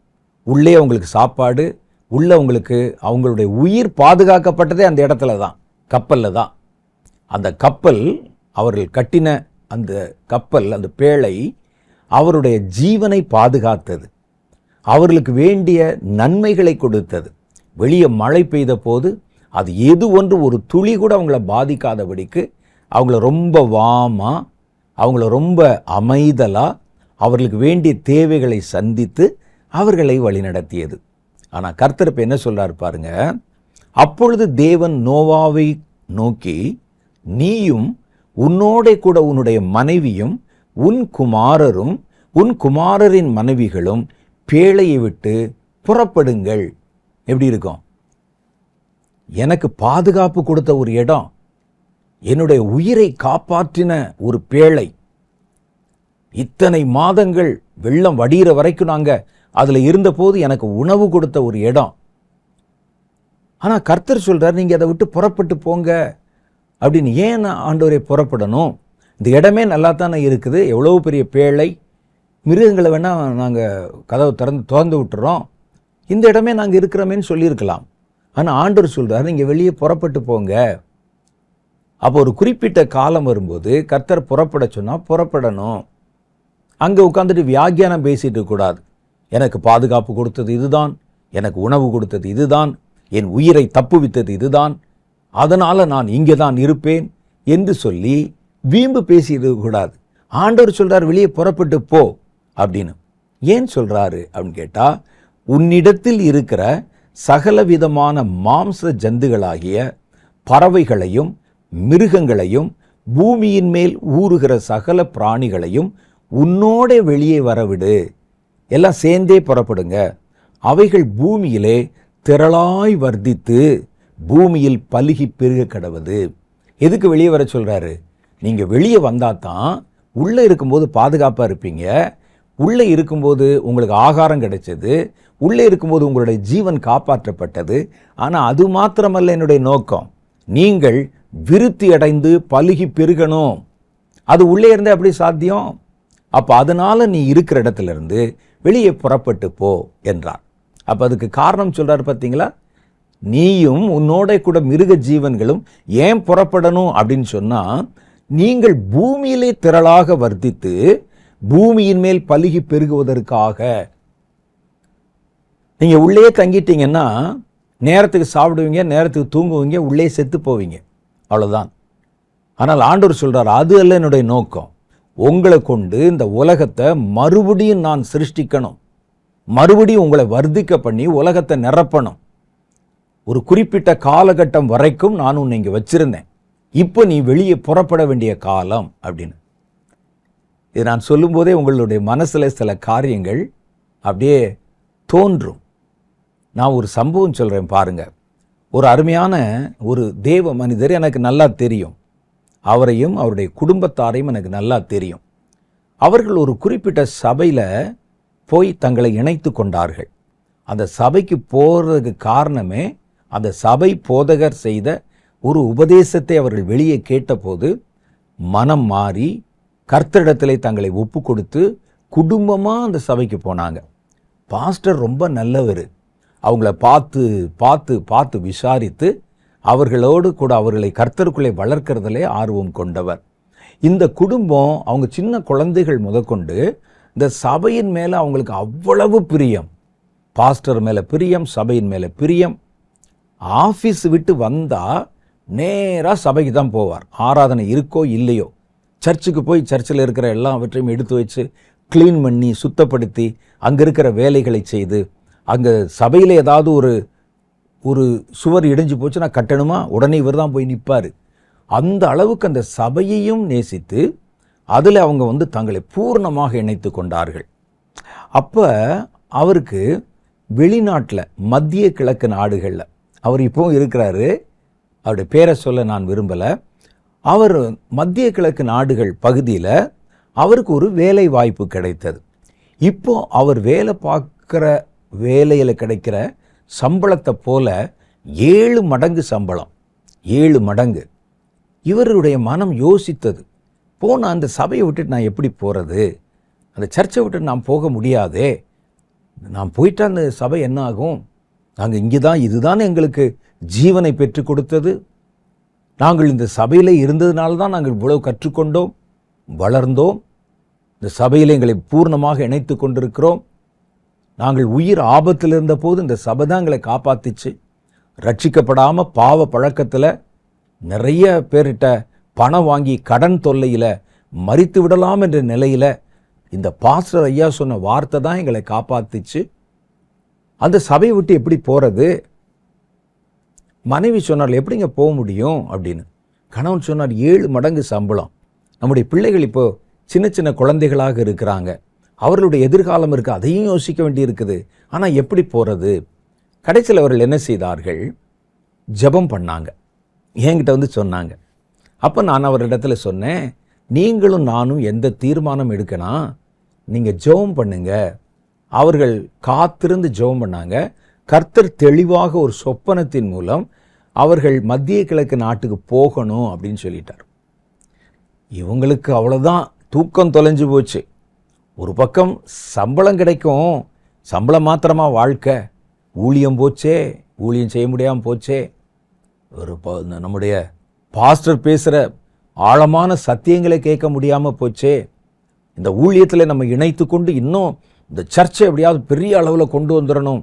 உள்ளே அவங்களுக்கு சாப்பாடு, உள்ளே அவங்களுக்கு அவங்களுடைய உயிர் பாதுகாக்கப்பட்டதே அந்த இடத்துல தான், கப்பலில் தான். அந்த கப்பல், அவர்கள் கட்டின அந்த கப்பல், அந்த பேழை அவருடைய ஜீவனை பாதுகாத்தது. அவர்களுக்கு வேண்டிய நன்மைகளை கொடுத்தது. வெளியே மழை பெய்த போது அது எது ஒன்று ஒரு துளி கூட அவங்கள பாதிக்காதபடிக்கு அவங்கள ரொம்ப வாமா, அவங்கள ரொம்ப அமைதலாக அவர்களுக்கு வேண்டிய தேவைகளை சந்தித்து அவர்களை வழிநடத்தியது. ஆனால் கர்த்தர் இப்போ என்ன சொல்றாரு பாருங்க, அப்பொழுது தேவன் நோவாவை நோக்கி, நீயும் உன்னோட கூட உன்னுடைய மனைவியும் உன் குமாரரும் உன் குமாரரின் மனைவிகளும் பேழையை விட்டு புறப்படுங்கள். எப்படி இருக்கும்? எனக்கு பாதுகாப்பு கொடுத்த ஒரு இடம், என்னுடைய உயிரை காப்பாற்றின ஒரு பேழை, இத்தனை மாதங்கள் வெள்ளம் வடிகிற வரைக்கும் நாங்கள் அதில் இருந்தபோது எனக்கு உணவு கொடுத்த ஒரு இடம். ஆனால் கர்த்தர் சொல்றார், நீங்கள் அதை விட்டு புறப்பட்டு போங்க அப்படின்னு. ஏன் ஆண்டவரை புறப்படணும்? இந்த இடமே நல்லா தானே இருக்குது, எவ்வளோ பெரிய பேழை, மிருகங்களை வேணால் நாங்கள் கதவை திறந்து விட்டுறோம், இந்த இடமே நாங்கள் இருக்கிறோமேன்னு சொல்லியிருக்கலாம். ஆனால் ஆண்டவர் சொல்றார், நீங்கள் வெளியே புறப்பட்டு போங்க. அப்போ ஒரு குறிப்பிட்ட காலம் வரும்போது கர்த்தர் புறப்பட சொன்னால் புறப்படணும். அங்கே உட்காந்துட்டு வியாக்கியானம் பேசிட்டு கூடாது. எனக்கு பாதுகாப்பு கொடுத்தது இதுதான், எனக்கு உணவு கொடுத்தது இதுதான், என் உயிரை தப்புவித்தது இதுதான், அதனால் நான் இங்கே தான் இருப்பேன் என்று சொல்லி வீம்பு பேசிட்டு கூடாது. ஆண்டவர் சொல்றார், வெளியே புறப்பட்டு போ அப்படின்னு. ஏன் சொல்றாரு அப்படின்னு கேட்டா, உன்னிடத்தில் இருக்கிற சகலவிதமான மாம்ச ஜந்துகளாகிய பறவைகளையும் மிருகங்களையும் பூமியின் மேல் ஊறுகிற சகல பிராணிகளையும் உன்னோட வெளியே வரவிடு. எல்லாம் சேர்ந்தே புறப்படுங்க. அவைகள் பூமியிலே திரளாய் வர்த்தித்து பூமியில் பலுகி பெருக கடவது. எதுக்கு வெளியே வர சொல்றாரு? நீங்க வெளியே வந்தா தான் உள்ள இருக்கும்போது பாதுகாப்பா இருப்பீங்க, உள்ளே இருக்கும்போது உங்களுக்கு ஆகாரம் கிடைச்சது, உள்ளே இருக்கும்போது உங்களுடைய ஜீவன் காப்பாற்றப்பட்டது. ஆனால் அது மாத்திரமல்ல என்னுடைய நோக்கம், நீங்கள் விருத்தி அடைந்து பலுகி பெருகணும். அது உள்ளே இருந்தே அப்படி சாத்தியம். அப்போ அதனால நீ இருக்கிற இடத்துல இருந்து வெளியே புறப்பட்டு போ என்றார். அப்போ அதுக்கு காரணம் சொல்றாரு பார்த்தீங்களா? நீயும் உன்னோட கூட மிருக ஜீவன்களும் ஏன் புறப்படணும் அப்படின்னு சொன்னா, நீங்கள் பூமியிலே திரளாக வர்த்தித்து பூமியின் மேல் பலுகி பெருகுவதற்காக. நீங்க உள்ளே தங்கிட்டீங்கன்னா நேரத்துக்கு சாப்பிடுவீங்க, நேரத்துக்கு தூங்குவீங்க, உள்ளே செத்து போவீங்க, அவ்வளவுதான். ஆனால் ஆண்டவர் சொல்றார், அது அல்ல என்னுடைய நோக்கம். உங்களை கொண்டு இந்த உலகத்தை மறுபடியும் நான் சிருஷ்டிக்கணும், மறுபடியும் உங்களை வர்த்திக்க பண்ணி உலகத்தை நிரப்பணும். ஒரு குறிப்பிட்ட காலகட்டம் வரைக்கும் நான் உன்னை இங்கே வச்சிருந்தேன், இப்போ நீ வெளியே புறப்பட வேண்டிய காலம் அப்படின்னு. இது நான் சொல்லும்போதே உங்களுடைய மனசுல சில காரியங்கள் அப்படியே தோன்றும். நான் ஒரு சம்பவம் சொல்றேன் பாருங்க. ஒரு அருமையான ஒரு தேவ மனிதர் எனக்கு நல்லா தெரியும், அவரையும் அவருடைய குடும்பத்தாரையும் எனக்கு நல்லா தெரியும். அவர்கள் ஒரு குறிப்பிட்ட சபையில் போய் தங்களை இணைத்து கொண்டார்கள். அந்த சபைக்கு போகிறதுக்கு காரணமே அந்த சபை போதகர் செய்த ஒரு உபதேசத்தை அவர்கள் வெளியே கேட்டபோது மனம் மாறி கர்த்தரிடத்திலே தங்களை ஒப்பு கொடுத்து குடும்பமாக அந்த சபைக்கு போனாங்க. பாஸ்டர் ரொம்ப நல்லவர், அவங்கள பார்த்து பார்த்து பார்த்து விசாரித்து அவர்களோடு கூட அவர்களை கர்த்தருக்குள்ளே வளர்க்கறதிலே ஆர்வம் கொண்டவர். இந்த குடும்பம் அவங்க சின்ன குழந்தைகள் முதற்கொண்டு இந்த சபையின் மேலே அவங்களுக்கு அவ்வளவு பிரியம், பாஸ்டர் மேலே பிரியம், சபையின் மேலே பிரியம். ஆஃபீஸ் விட்டு வந்தால் நேராக சபைக்கு தான் போவார். ஆராதனை இருக்கோ இல்லையோ சர்ச்சுக்கு போய் சர்ச்சில் இருக்கிற எல்லாவற்றையும் எடுத்து வச்சு க்ளீன் பண்ணி சுத்தப்படுத்தி அங்கே இருக்கிற வேலைகளை செய்து, அங்கே சபையில் ஏதாவது ஒரு சுவர் இடிஞ்சு போச்சுன்னா கட்டணுமா, உடனே இவர் தான் போய் நிற்பார். அந்த அளவுக்கு அந்த சபையையும் நேசித்து அதில் அவங்க தங்களை பூர்ணமாக இணைத்து கொண்டார்கள். அப்போ அவருக்கு வெளிநாட்டில் மத்திய கிழக்கு நாடுகளில் அவர் இப்போவும் இருக்கிறாரு, அவருடைய பேரை சொல்ல நான் விரும்பலை. அவர் மத்திய கிழக்கு நாடுகள் பகுதியில் அவருக்கு ஒரு வேலை வாய்ப்பு கிடைத்தது. இப்போ அவர் வேலை பார்க்குற வேலையில் கிடைக்கிற சம்பளத்தை போல 7 மடங்கு சம்பளம், 7 மடங்கு. இவருடைய மனம் யோசித்தது, போனால் அந்த சபையை விட்டுட்டு நான் எப்படி போகிறது, அந்த சர்ச்சை விட்டுட்டு நான் போக முடியாதே, நான் போயிட்டா அந்த சபை என்ன ஆகும், நாங்கள் இங்கே தான், இதுதான் எங்களுக்கு ஜீவனை பெற்று கொடுத்தது, நாங்கள் இந்த சபையில் இருந்ததுனால தான் நாங்கள் இவ்வளவு கற்றுக்கொண்டோம், வளர்ந்தோம், இந்த சபையில் எங்களை பூர்ணமாக இணைத்து கொண்டிருக்கிறோம், நாங்கள் உயிர் ஆபத்தில் இருந்த போது இந்த சபை தான் எங்களை காப்பாத்திச்சு. ரட்சிக்கப்படாமல் பாவ பழக்கத்தில் நிறைய பேர்கிட்ட பணம் வாங்கி கடன் தொல்லையில் மரித்து விடலாம் என்ற நிலையில் இந்த பாஸ்டர் ஐயா சொன்ன வார்த்தை தான் எங்களை காப்பாத்திச்சு. அந்த சபையை விட்டு எப்படி போகிறது? மனைவி சொன்னார், எப்படிங்க போக முடியும் அப்படின்னு. கணவன் சொன்னார், 7 மடங்கு சம்பளம். நம்முடைய பிள்ளைகள் இப்போ சின்ன சின்ன குழந்தைகளாக இருக்கிறாங்க, அவர்களுடைய எதிர்காலம் இருக்குது, அதையும் யோசிக்க வேண்டி இருக்குது. ஆனால் எப்படி போகிறது? கடைசியில் அவர்கள் என்ன செய்தார்கள்? ஜெபம் பண்ணாங்க. என்கிட்ட வந்து சொன்னாங்க. அப்போ நான் அவரிடத்துல சொன்னேன், நீங்களும் நானும் எந்த தீர்மானம் எடுக்கணும், நீங்கள் ஜெபம் பண்ணுங்க. அவர்கள் காத்திருந்து ஜெபம் பண்ணாங்க. கர்த்தர் தெளிவாக ஒரு சொப்பனத்தின் மூலம் அவர்கள் மத்திய கிழக்கு நாட்டுக்கு போகணும் அப்படின்னு சொல்லிட்டார். இவங்களுக்கு அவ்வளோதான், தூக்கம் தொலைஞ்சு போச்சு. ஒரு பக்கம் சம்பளம் கிடைக்கும், சம்பளம் மாத்திரமா வாழ்க்கை, ஊழியம் போச்சே, ஊழியம் செய்ய முடியாமல் போச்சே, நம்முடைய பாஸ்டர் பேசுகிற ஆழமான சத்தியங்களை கேட்க முடியாமல் போச்சே, இந்த ஊழியத்தில் நம்ம இணைத்து கொண்டு இன்னும் இந்த சர்ச்சை எப்படியாவது பெரிய அளவில் கொண்டு வந்துடணும்,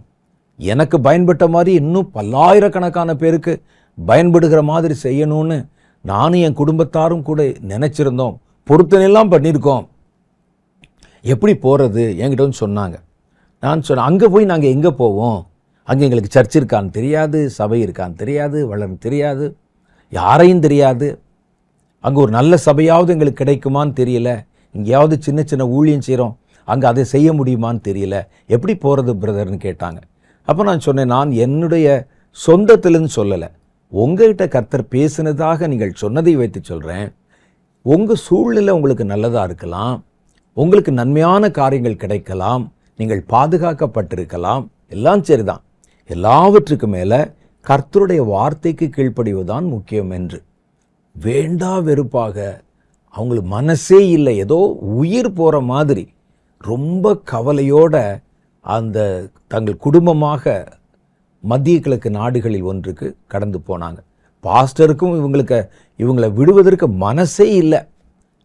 எனக்கு பயன்பட்ட மாதிரி இன்னும் பல்லாயிரக்கணக்கான பேருக்கு பயன்படுகிற மாதிரி செய்யணும்னு நானும் என் குடும்பத்தாரும் கூட நினச்சிருந்தோம், பொருத்தனையெல்லாம் பண்ணியிருக்கோம். எப்படி போகிறது என்கிட்ட வந்து சொன்னாங்க. நான் சொன்னேன், அங்கே போய் நாங்கள் எங்கே போவோம்? அங்கே எங்களுக்கு சர்ச் இருக்கான்னு தெரியாது, சபை இருக்கான்னு தெரியாது, வளர்ந்து தெரியாது, யாரையும் தெரியாது. அங்கே ஒரு நல்ல சபையாவது எங்களுக்கு கிடைக்குமான்னு தெரியல, இங்கேயாவது சின்ன சின்ன ஊழியம் செய்கிறோம், அங்கே அதை செய்ய முடியுமான்னு தெரியல, எப்படி போகிறது பிரதர்னு கேட்டாங்க. அப்போ நான் சொன்னேன், நான் என்னுடைய சொந்தத்திலன்னு சொல்லலை, உங்கள்கிட்ட கர்த்தர் பேசினதாக நீங்கள் சொன்னதை வைத்து சொல்கிறேன். உங்கள் சூழ்நிலை உங்களுக்கு நல்லதாக இருக்கலாம், உங்களுக்கு நன்மையான காரியங்கள் கிடைக்கலாம், நீங்கள் பாதுகாக்கப்பட்டிருக்கலாம், எல்லாம் சரிதான். எல்லாவற்றுக்கு மேலே கர்த்தருடைய வார்த்தைக்கு கீழ்ப்படிவதுதான் முக்கியம் என்று வேண்டா வெறுப்பாக அவங்களுக்கு மனசே இல்லை, ஏதோ உயிர் போகிற மாதிரி ரொம்ப கவலையோட அந்த தங்கள் குடும்பமாக மத்திய கிழக்கு நாடுகளில் ஒன்றுக்கு கடந்து போனாங்க. பாஸ்டருக்கும் இவங்களை விடுவதற்கு மனசே இல்லை.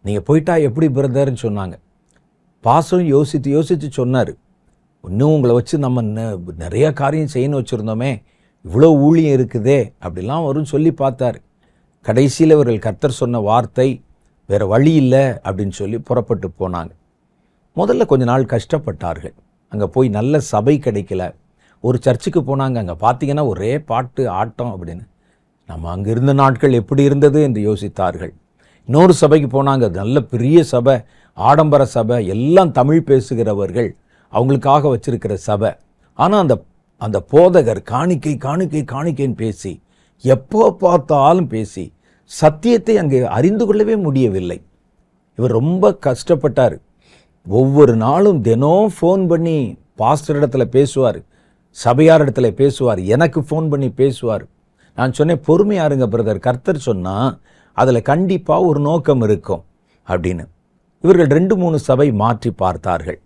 நீங்கள் போயிட்டா எப்படி பிரதர்ன்னு சொன்னாங்க. பாஸ்டரும் யோசித்து சொன்னார், இன்னும் உங்களை வச்சு நம்ம நிறைய காரியம் செய்யணும் வச்சுருந்தோமே, இவ்வளோ ஊழியம் இருக்குதே அப்படிலாம் வரும் சொல்லி பார்த்தார். கடைசியில் இவர்கள் கர்த்தர் சொன்ன வார்த்தை, வேறு வழி இல்லை அப்படின்னு சொல்லி புறப்பட்டு போனாங்க. முதல்ல கொஞ்ச நாள் கஷ்டப்பட்டார்கள். அங்கே போய் நல்ல சபை கிடைக்கல. ஒரு சர்ச்சுக்கு போனாங்க, அங்கே பார்த்தீங்கன்னா ஒரே பாட்டு ஆட்டம் அப்படின்னு. நம்ம அங்கே இருந்த நாட்கள் எப்படி இருந்தது என்று யோசித்தார்கள். இன்னொரு சபைக்கு போனாங்க, நல்ல பெரிய சபை, ஆடம்பர சபை, எல்லாம் தமிழ் பேசுகிறவர்கள், அவங்களுக்காக வச்சிருக்கிற சபை. ஆனால் அந்த போதகர் காணிக்கை காணிக்கை காணிக்கைன்னு பேசி, எப்போ பார்த்தாலும் பேசி சத்தியத்தை அங்கே அறிந்து கொள்ளவே முடியவில்லை. இவர் ரொம்ப கஷ்டப்பட்டார். ஒவ்வொரு நாளும் தினம் ஃபோன் பண்ணி பாஸ்டர் இடத்துல பேசுவார், சபையார் இடத்துல பேசுவார், எனக்கு ஃபோன் பண்ணி பேசுவார். நான் சொன்னேன், பொறுமையாருங்க பிரதர், கர்த்தர் சொன்னால் அதில் கண்டிப்பாக ஒரு நோக்கம் இருக்கும் அப்படின்னு. இவர்கள் 2-3 சபை மாற்றி பார்த்தார்கள்.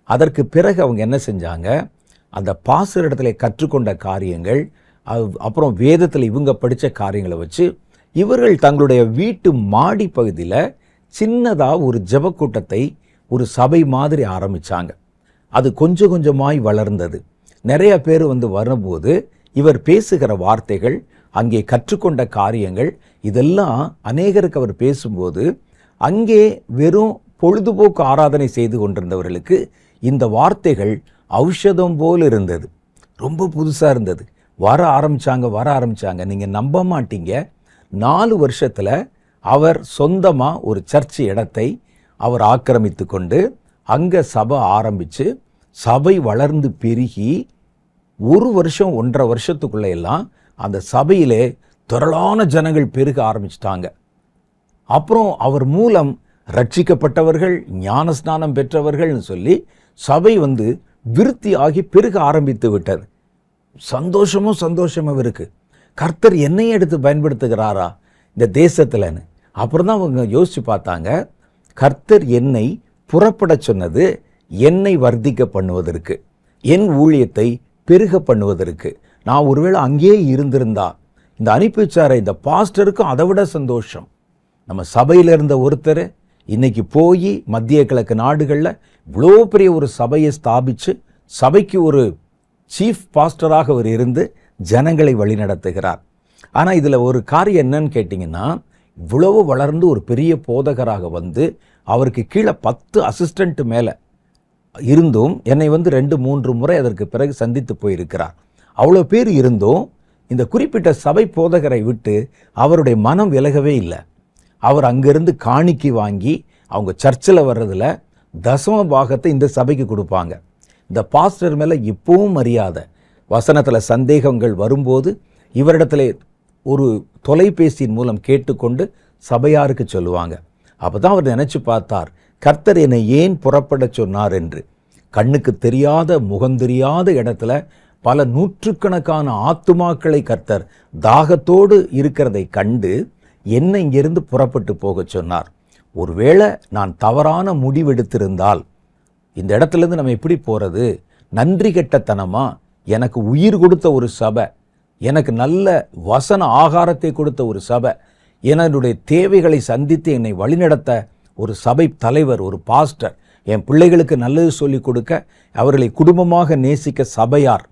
அதற்கு பிறகு அவங்க என்ன செஞ்சாங்க, அந்த பாஸ்டர் இடத்துல கற்றுக்கொண்ட காரியங்கள், அப்புறம் வேதத்தில் இவங்க படித்த காரியங்களை வச்சு இவர்கள் தங்களுடைய வீட்டு மாடி பகுதியில் சின்னதாக ஒரு ஜெபக்கூட்டத்தை, ஒரு சபை மாதிரி ஆரம்பித்தாங்க. அது கொஞ்சம் கொஞ்சமாய் வளர்ந்தது. நிறைய பேர் வரும்போது இவர் பேசுகிற வார்த்தைகள், அங்கே கற்றுக்கொண்ட காரியங்கள், இதெல்லாம் அநேகருக்கு அவர் பேசும்போது அங்கே வெறும் பொழுதுபோக்கு ஆராதனை செய்து கொண்டிருந்தவர்களுக்கு இந்த வார்த்தைகள் ஔஷதம் போல் இருந்தது. ரொம்ப புதுசாக இருந்தது. வர ஆரம்பித்தாங்க. நீங்கள் நம்ப மாட்டீங்க, 4 வருஷத்தில் அவர் சொந்தமாக ஒரு சர்ச் இடத்தை அவர் ஆக்கிரமித்து கொண்டு அங்கே சபை ஆரம்பித்து, சபை வளர்ந்து பெருகி 1 வருஷம் 1.5 வருஷத்துக்குள்ளே எல்லாம் அந்த சபையிலே திரளான ஜனங்கள் பெருக ஆரம்பிச்சிட்டாங்க. அப்புறம் அவர் மூலம் ரட்சிக்கப்பட்டவர்கள், ஞானஸ்நானம் பெற்றவர்கள்னு சொல்லி சபை விருத்தி ஆகி பெருக ஆரம்பித்து விட்டது. சந்தோஷமும் இருக்கு. கர்த்தர் என்னையே எடுத்து பயன்படுத்துகிறாரா இந்த தேசத்துலன்னு. அப்புறம் தான் அவங்க யோசிச்சு பார்த்தாங்க, கர்த்தர் என்னை புறப்பட சொன்னது என்னை வர்த்திக்க பண்ணுவதற்கு, என் ஊழியத்தை பெருக பண்ணுவதற்கு. நான் ஒருவேளை அங்கேயே இருந்திருந்தா, இந்த அனுப்பி வச்சார இந்த பாஸ்டருக்கும் அதை விட சந்தோஷம். நம்ம சபையில் இருந்த ஒருத்தர் இன்னைக்கு போய் மத்திய கிழக்கு நாடுகளில் இவ்வளோ பெரிய ஒரு சபையை ஸ்தாபித்து சபைக்கு ஒரு சீஃப் பாஸ்டராக அவர் இருந்து ஜனங்களை வழிநடத்துகிறார். ஆனால் இதில் ஒரு காரியம் என்னன்னு கேட்டிங்கன்னா, இவ்வளவு வளர்ந்து ஒரு பெரிய போதகராக வந்து அவருக்கு கீழே 10 அசிஸ்டண்ட் மேலே இருந்தும் என்னை வந்து 2-3 முறை அதற்கு பிறகு சந்தித்து போயிருக்கிறார். அவ்வளோ பேர் இருந்தும் இந்த குறிப்பிட்ட சபை போதகரை விட்டு அவருடைய மனம் விலகவே இல்லை. அவர் அங்கிருந்து காணிக்கை வாங்கி அவங்க சர்ச்சில் வர்றதில் தசம பாகத்தை இந்த சபைக்கு கொடுப்பாங்க. இந்த பாஸ்டர் மேலே இப்பவும் மரியாதை. வசனத்தில் சந்தேகங்கள் வரும்போது இவரிடத்துல ஒரு தொலைபேசியின் மூலம் கேட்டுக்கொண்டு சபையாருக்கு சொல்லுவாங்க. அப்போ தான் அவர் நினச்சி பார்த்தார், கர்த்தர் என்னை ஏன் புறப்பட சொன்னார் என்று. கண்ணுக்கு தெரியாத முகந்தெரியாத இடத்துல பல நூற்றுக்கணக்கான ஆத்துமாக்களை கர்த்தர் தாகத்தோடு இருக்கிறதை கண்டு என்னை இங்கிருந்து புறப்பட்டு போக சொன்னார். ஒருவேளை நான் தவறான முடிவெடுத்திருந்தால் இந்த இடத்துலேருந்து நம்ம எப்படி போகிறது? நன்றி கெட்டத்தனமா எனக்கு உயிர் கொடுத்த ஒரு சபை, எனக்கு நல்ல வசன ஆகாரத்தை கொடுத்த ஒரு சபை, என்னுடைய தேவைகளை சந்தித்து என்னை வழிநடத்த ஒரு சபை தலைவர், ஒரு பாஸ்டர், என் பிள்ளைகளுக்கு நல்லது சொல்லிக் கொடுக்க, அவர்களை குடும்பமாக நேசிக்க சபையார்,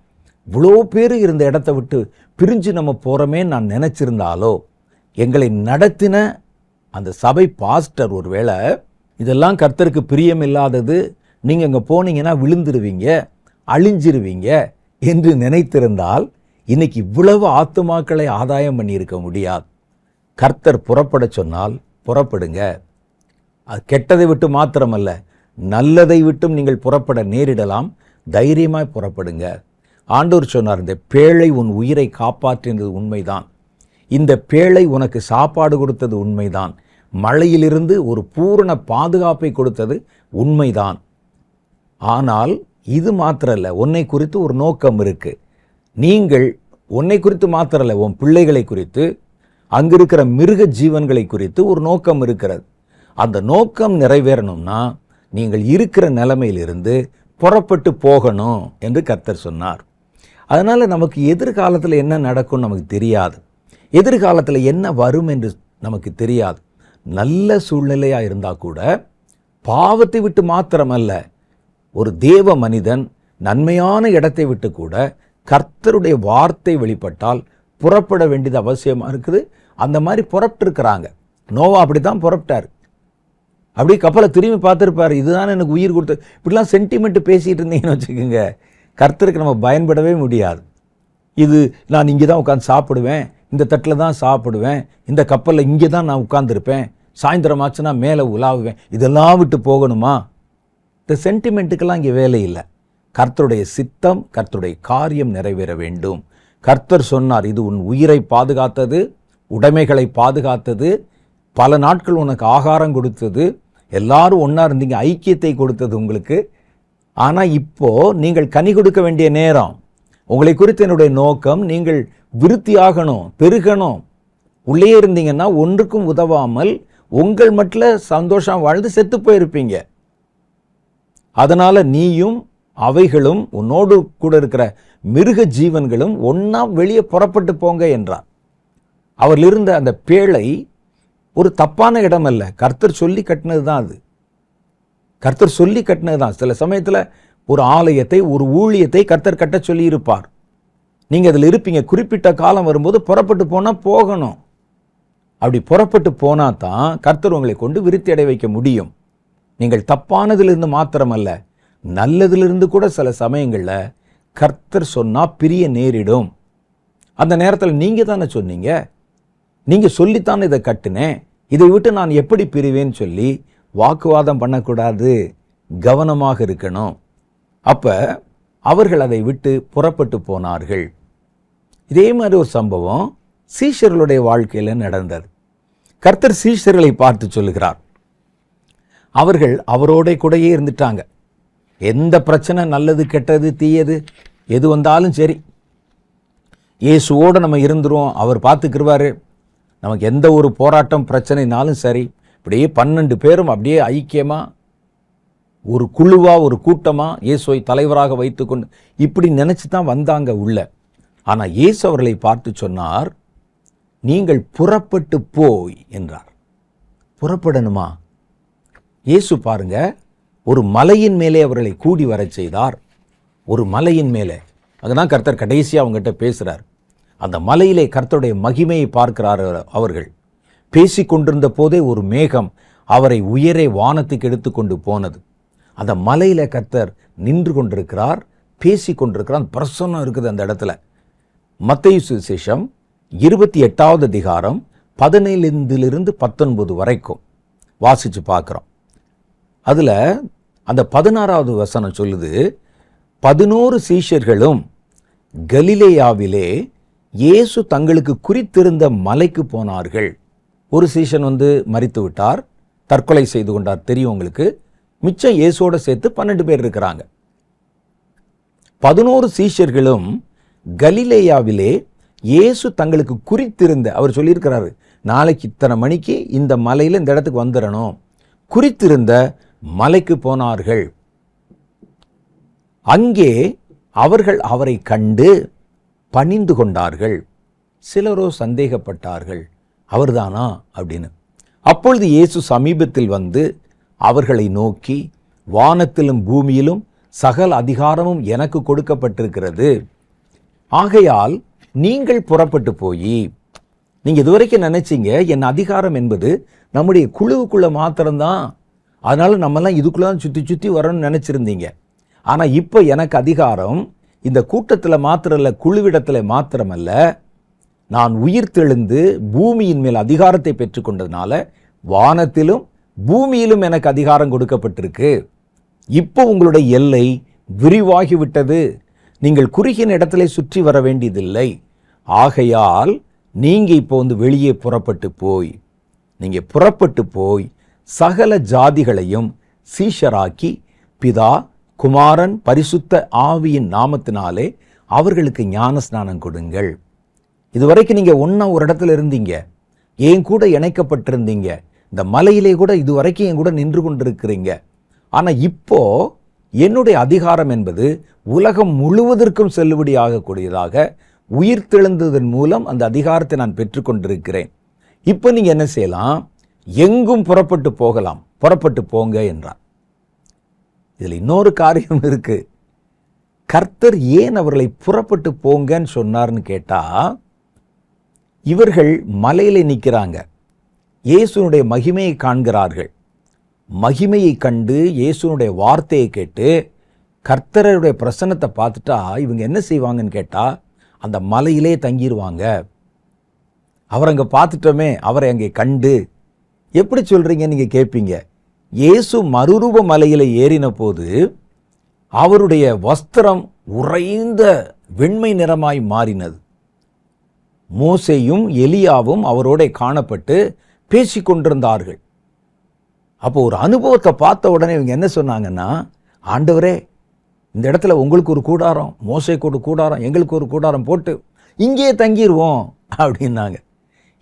இவ்வளோ பேர் இருந்த இடத்த விட்டு பிரிஞ்சு நம்ம போகிறோமே நான் நினச்சிருந்தாலோ, எங்களை நடத்தின அந்த சபை பாஸ்டர் ஒருவேளை இதெல்லாம் கர்த்தருக்கு பிரியம் இல்லாதது, நீங்கள் அங்கே போனீங்கன்னா விழுந்துருவீங்க, அழிஞ்சிருவீங்க என்று நினைத்திருந்தால் இன்னைக்கு இவ்வளவு ஆத்துமாக்களை ஆதாயம் பண்ணியிருக்க முடியாது. கர்த்தர் புறப்பட சொன்னால் புறப்படுங்க. அது கெட்டதை விட்டு மாத்திரமல்ல, நல்லதை விட்டும் நீங்கள் புறப்பட நேரிடலாம். தைரியமாய் புறப்படுங்க. ஆண்டவர் சொன்னார், இந்த பேழை உன் உயிரை காப்பாற்றினது உண்மைதான், இந்த பேழை உனக்கு சாப்பாடு கொடுத்தது உண்மைதான், மழையிலிருந்து ஒரு பூரண பாதுகாப்பை கொடுத்தது உண்மைதான். ஆனால் இது மாத்திரல்ல, உன்னை குறித்து ஒரு நோக்கம் இருக்கு. நீங்கள் உன்னை குறித்து மாத்திரல்ல, உன் பிள்ளைகளை குறித்து, அங்கிருக்கிற மிருக ஜீவன்களை குறித்து ஒரு நோக்கம் இருக்கிறது. அந்த நோக்கம் நிறைவேறணும்னா நீங்கள் இருக்கிற நிலைமையிலிருந்து புறப்பட்டு போகணும் என்று கர்த்தர் சொன்னார். அதனால் நமக்கு எதிர்காலத்தில் என்ன நடக்கும் நமக்கு தெரியாது, எதிர்காலத்தில் என்ன வரும் என்று நமக்கு தெரியாது. நல்ல சூழ்நிலையாக இருந்தால் கூட பாவத்தை விட்டு மாத்திரமல்ல, ஒரு தேவ மனிதன் நன்மையான இடத்தை விட்டு கூட கர்த்தருடைய வார்த்தை வெளிப்பட்டால் புறப்பட வேண்டியது அவசியமாக இருக்குது. அந்த மாதிரி புறப்பட்டுருக்கிறாங்க. நோவா அப்படி தான் புறப்பட்டார். அப்படியே கப்பலை திரும்பி பார்த்துருப்பார், இதுதான் எனக்கு உயிர் கொடுத்து. இப்படிலாம் சென்டிமெண்ட் பேசிகிட்டு இருந்தீங்கன்னு வச்சுக்கோங்க, கர்த்தருக்கு நம்ம பயன்படவே முடியாது. இது நான் இங்கே தான் உட்காந்து சாப்பிடுவேன், இந்த தட்டில் தான் சாப்பிடுவேன், இந்த கப்பலில் இங்கே தான் நான் உட்காந்துருப்பேன், சாயந்தரம் ஆச்சுன்னா மேலே உலாவுவேன், இதெல்லாம் விட்டு போகணுமா? இந்த சென்டிமெண்ட்டுக்கெல்லாம் இங்கே வேலை இல்லை. கர்த்தருடைய சித்தம், கர்த்தருடைய காரியம் நிறைவேற வேண்டும். கர்த்தர் சொன்னார், இது உன் உயிரை பாதுகாத்தது, உடைமைகளை பாதுகாத்தது, பல நாட்கள் உனக்கு ஆகாரம் கொடுத்தது, எல்லாரும் ஒன்றா இருந்தீங்க, ஐக்கியத்தை கொடுத்தது உங்களுக்கு. ஆனால் இப்போ நீங்கள் கனி கொடுக்க வேண்டிய நேரம். உங்களை குறித்து என்னுடைய நோக்கம், நீங்கள் விருத்தியாகணும், பெருகணும். உள்ளே இருந்தீங்கன்னா ஒன்றுக்கும் உதவாமல் உங்கள் மட்டும் சந்தோஷம் வாழ்ந்து செத்து போயிருப்பீங்க. அதனால நீயும் அவைகளும் உன்னோடு கூட இருக்கிற மிருக ஜீவன்களும் ஒன்னா வெளியே புறப்பட்டு போங்க என்றார். அவர்கள் இருந்த அந்த பேழை ஒரு தப்பான இடம் அல்ல, கர்த்தர் சொல்லி கட்டினது தான். அது கர்த்தர் சொல்லி கட்டினது தான். சில சமயத்தில் ஒரு ஆலயத்தை, ஒரு ஊழியத்தை கர்த்தர் கட்ட சொல்லி இருப்பார். நீங்கள் அதில் இருப்பீங்க. குறிப்பிட்ட காலம் வரும்போது புறப்பட்டு போனால் போகணும். அப்படி புறப்பட்டு போனால் தான் கர்த்தர் உங்களை கொண்டு விருத்தி அடைய வைக்க முடியும். நீங்கள் தப்பானதிலிருந்து மாத்திரமல்ல, நல்லதிலிருந்து கூட சில சமயங்களில் கர்த்தர் சொன்னால் பிரிய நேரிடும். அந்த நேரத்தில் நீங்கள் தானே சொன்னீங்க, நீங்கள் சொல்லித்தானே இதை கட்டினேன், இதை விட்டு நான் எப்படி பிரிவேன்னு சொல்லி வாக்குவாதம் பண்ணக்கூடாது, கவனமாக இருக்கணும். அப்போ அவர்கள் அதை விட்டு புறப்பட்டு போனார்கள். இதே மாதிரி ஒரு சம்பவம் சீஷர்களுடைய வாழ்க்கையில் நடந்தது. கர்த்தர் சீஷர்களை பார்த்து சொல்லுகிறார், அவர்கள் அவரோட கூடயே இருந்துட்டாங்க. எந்த பிரச்சனை, நல்லது கெட்டது தீயது எது வந்தாலும் சரி, இயேசுவோடு நம்ம இருந்துருவோம், அவர் பார்த்துக்கிருவார். நமக்கு எந்த ஒரு போராட்டம் பிரச்சனைனாலும் சரி, இப்படியே 12 பேரும் அப்படியே ஐக்கியமாக ஒரு குழுவாக, ஒரு கூட்டமாக இயேசுவை தலைவராக வைத்துக்கொண்டு இப்படி நினச்சி தான் வந்தாங்க உள்ள. ஆனால் இயேசு அவர்களை பார்த்து சொன்னார், நீங்கள் புறப்பட்டு போய் என்றார். புறப்படணுமா? இயேசு பாருங்க, ஒரு மலையின் மேலே அவர்களை கூடி வரச் செய்தார். ஒரு மலையின் மேலே. அதுதான் கர்த்தர் கடைசியாக அவங்ககிட்ட பேசுகிறார். அந்த மலையிலே கர்த்தருடைய மகிமையை பார்க்கிறார் அவர்கள். பேசி கொண்டிருந்த போதே ஒரு மேகம் அவரை உயரே வானத்துக்கு எடுத்து கொண்டு போனது. அந்த மலையில கர்த்தர் நின்று கொண்டிருக்கிறார், பேசி கொண்டிருக்கிறார். பிரசன்னம் இருக்குது அந்த இடத்துல. மத்தேயு சுவிசேஷம் 28வது அதிகாரம் 17 19 வரைக்கும் வாசிச்சு பார்க்குறோம். அதில் அந்த 16வது வசனம் சொல்லுது, 11 சீஷர்களும் கலிலேயாவிலே இயேசு தங்களுக்கு குறித்திருந்த மலைக்கு போனார்கள். ஒரு சீஷன் மரித்து விட்டார், தற்கொலை செய்து கொண்டார், தெரியும் உங்களுக்கு. மிச்சம் இயேசோட சேர்த்து 12 பேர் இருக்கிறாங்க. 11 சீஷர்களும் கலிலேயாவிலே இயேசு தங்களுக்கு குறித்திருந்த, அவர் சொல்லியிருக்கிறாரு, நாளைக்கு இத்தனை மணிக்கு இந்த மலையில் இந்த இடத்துக்கு வந்துடணும், குறித்திருந்த மலைக்கு போனார்கள். அங்கே அவர்கள் அவரை கண்டு பணிந்து கொண்டார்கள். சிலரோ சந்தேகப்பட்டார்கள், அவர்தானா அப்படின்னு. அப்பொழுது இயேசு சமீபத்தில் வந்து அவர்களை நோக்கி, வானத்திலும் பூமியிலும் சகல அதிகாரமும் எனக்கு கொடுக்கப்பட்டிருக்கிறது. ஆகையால் நீங்கள் புறப்பட்டு போய், நீங்க இதுவரைக்கும் நினைச்சீங்க என் அதிகாரம் என்பது நம்முடைய குழுவுக்குள்ள மாத்திரம்தான், அதனால நம்மெல்லாம் இதுக்குள்ளதான் சுத்தி சுத்தி வரணும்னு நினைச்சிருந்தீங்க. ஆனா இப்போ எனக்கு அதிகாரம் இந்த கூட்டத்தில் மாத்திரம் இல்ல, குழுவிடத்தில் மாத்திரமல்ல, நான் உயிர்த்தெழுந்து பூமியின் மேல் அதிகாரத்தை பெற்றுக்கொண்டதுனால வானத்திலும் பூமியிலும் எனக்கு அதிகாரம் கொடுக்கப்பட்டிருக்கு. இப்போ உங்களுடைய எல்லை விரிவாகிவிட்டது, நீங்கள் குறுகின இடத்திலே சுற்றி வர வேண்டியதில்லை. ஆகையால் நீங்க இப்போ வெளியே புறப்பட்டு போய் சகல ஜாதிகளையும் சீஷராக்கி பிதா குமாரன் பரிசுத்த ஆவியின் நாமத்தினாலே அவர்களுக்கு ஞான ஸ்நானம் கொடுங்கள். இதுவரைக்கும் நீங்க ஒண்ணா ஒரு இடத்துல இருந்தீங்க, என் கூட இணைக்கப்பட்டிருந்தீங்க, இந்த மலையிலே கூட இதுவரைக்கும் என் கூட நின்று கொண்டிருக்கிறீங்க. ஆனா இப்போ என்னுடைய அதிகாரம் என்பது உலகம் முழுவதற்கும் செல்லுபடியாகக்கூடியதாக உயிர்த்தெழுந்ததன் மூலம் அந்த அதிகாரத்தை நான் பெற்றுக்கொண்டிருக்கிறேன். இப்போ நீங்க என்ன செய்யலாம், எங்கும் புறப்பட்டு போகலாம், புறப்பட்டு போங்க என்றார். இதுல இன்னொரு காரியம் இருக்கு. கர்த்தர் ஏன் அவர்களை புறப்பட்டு போங்கன்னு சொன்னார்னு கேட்டா, இவர்கள் மலையில நிற்கிறாங்க, இயேசுனுடைய மகிமையை காண்கிறார்கள். மகிமையை கண்டு இயேசுனுடைய வார்த்தையை கேட்டு கர்த்தருடைய பிரசன்னத்தை பார்த்துட்டா இவங்க என்ன செய்வாங்கன்னு கேட்டா, அந்த மலையிலே தங்கிடுவாங்க. அவர் அங்கே பார்த்துட்டோமே, அவரை அங்கே கண்டு. எப்படி சொல்றீங்க நீங்க கேட்பீங்க. இயேசு மறுரூப மலையில ஏறின போது அவருடைய வஸ்திரம் உறைந்த வெண்மை நிறமாய் மாறினது. மோசேயும் எலியாவும் அவரோட காணப்பட்டு பேசிக்கொண்டிருந்தார்கள். அப்போ ஒரு அனுபவத்தை பார்த்த உடனே இவங்க என்ன சொன்னாங்கன்னா, ஆண்டவரே, இந்த இடத்துல உங்களுக்கு ஒரு கூடாரம், மோசேக்கு ஒரு கூடாரம், எங்களுக்கு ஒரு கூடாரம் போட்டு இங்கே தங்கிடுவோம் அப்படின்னாங்க.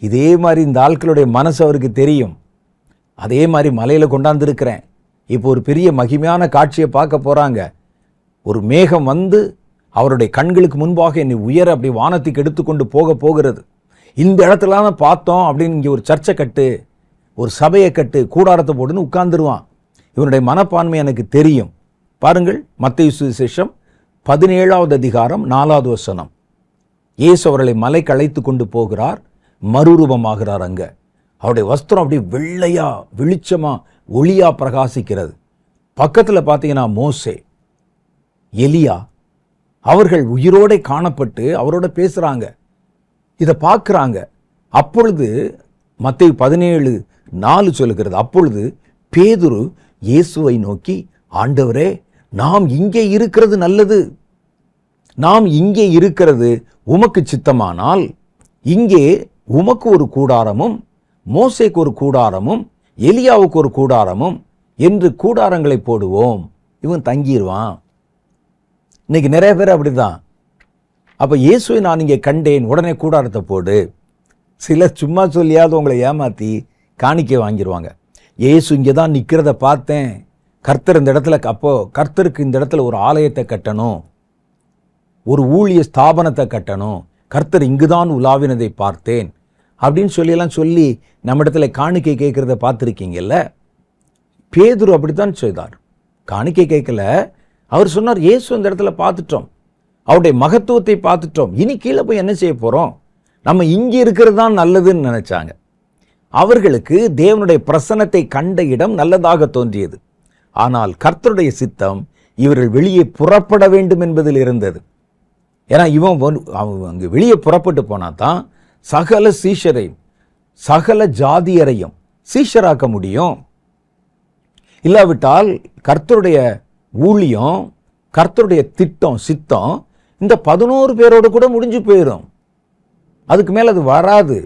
இதே மாதிரி இந்த ஆட்களுடைய மனசு அவருக்கு தெரியும். அதே மாதிரி மலையில கொண்டாந்துருக்கிறேன், இப்போ ஒரு பெரிய மகிமையான காட்சியை பார்க்க போறாங்க. ஒரு மேகம் வந்து அவருடைய கண்களுக்கு முன்பாக என்னை உயர அப்படி வானத்துக்கு எடுத்துக்கொண்டு போகிறது. இந்த இடத்துல பார்த்தோம் அப்படின்னு இங்கே ஒரு சர்ச்சை கட்டு, ஒரு சபையை கட்டு, கூடாரத்தை போட்டுன்னு உட்கார்ந்துருவான். இவனுடைய மனப்பான்மை எனக்கு தெரியும். பாருங்கள், மத்தேயு சுவிசேஷம் 17வது அதிகாரம் 4வது வசனம். இயேசு அவர்களை மலைக்கு அழைத்து கொண்டு போகிறார், மறுரூபமாகிறார். அங்க அவருடைய வஸ்திரம் அப்படி வெள்ளையா வெளிச்சமா ஒளியா பிரகாசிக்கிறது. பக்கத்துல பார்த்தீங்கன்னா மோசே, எலியா அவர்கள் உயிரோட காணப்பட்டு அவரோட பேசுறாங்க. இதை பார்க்குறாங்க. அப்பொழுது மத்தேயு 17:4 சொல்லுகிறது, அப்பொழுது பேதுரு இயேசுவை நோக்கி, ஆண்டவரே, நாம் இங்கே இருக்கிறது நல்லது, நாம் இங்கே இருக்கிறது உமக்கு சித்தமானால் இங்கே உமக்கு ஒரு கூடாரமும் மோசேக்கு ஒரு கூடாரமும் எலியாவுக்கு ஒரு கூடாரமும் என்று கூடாரங்களை போடுவோம், இவன் தங்கிடுவான். இன்னைக்கு நிறைய பேர் அப்படிதான். அப்ப இயேசுவை நான் இங்கே கண்டேன், உடனே கூடாரத்தை போடு. சிலர் சும்மா சொல்லியாவது உங்களை ஏமாத்தி காணிக்கை வாங்கிடுவாங்க. இயேசு இங்கே தான் நிற்கிறத பார்த்தேன், கர்த்தர் இந்த இடத்துல, அப்போ கர்த்தருக்கு இந்த இடத்துல ஒரு ஆலயத்தை கட்டணும், ஒரு ஊழிய ஸ்தாபனத்தை கட்டணும், கர்த்தர் இங்குதான் உலாவினதை பார்த்தேன் அப்படின்னு சொல்லி நம்ம இடத்துல காணிக்கை கேட்கிறத பார்த்துருக்கீங்கல்ல. பேதுரு அப்படித்தான் செய்தார். காணிக்கை கேட்கல, அவர் சொன்னார், இயேசு இந்த இடத்துல பார்த்துட்டோம், அவருடைய மகத்துவத்தை பார்த்துட்டோம், இனி கீழே போய் என்ன செய்ய போகிறோம், நம்ம இங்கே இருக்கிறது தான் நல்லதுன்னு நினைச்சாங்க. அவர்களுக்கு தேவனுடைய பிரசன்னத்தை கண்ட இடம் நல்லதாக தோன்றியது. ஆனால் கர்த்தருடைய சித்தம் இவர்கள் வெளியே புறப்பட வேண்டும் என்பதில் இருந்தது. ஏன்னா இவன் அங்கு வெளியே புறப்பட்டு போனா தான் சகல சீஷரையும் சகல ஜாதியரையும் சீஷராக்க முடியும். இல்லாவிட்டால் கர்த்தருடைய ஊழியம், கர்த்தருடைய திட்டம், சித்தம் இந்த 11 பேரோடு கூட முடிஞ்சு போயிடும். அதுக்கு மேல அது வராது.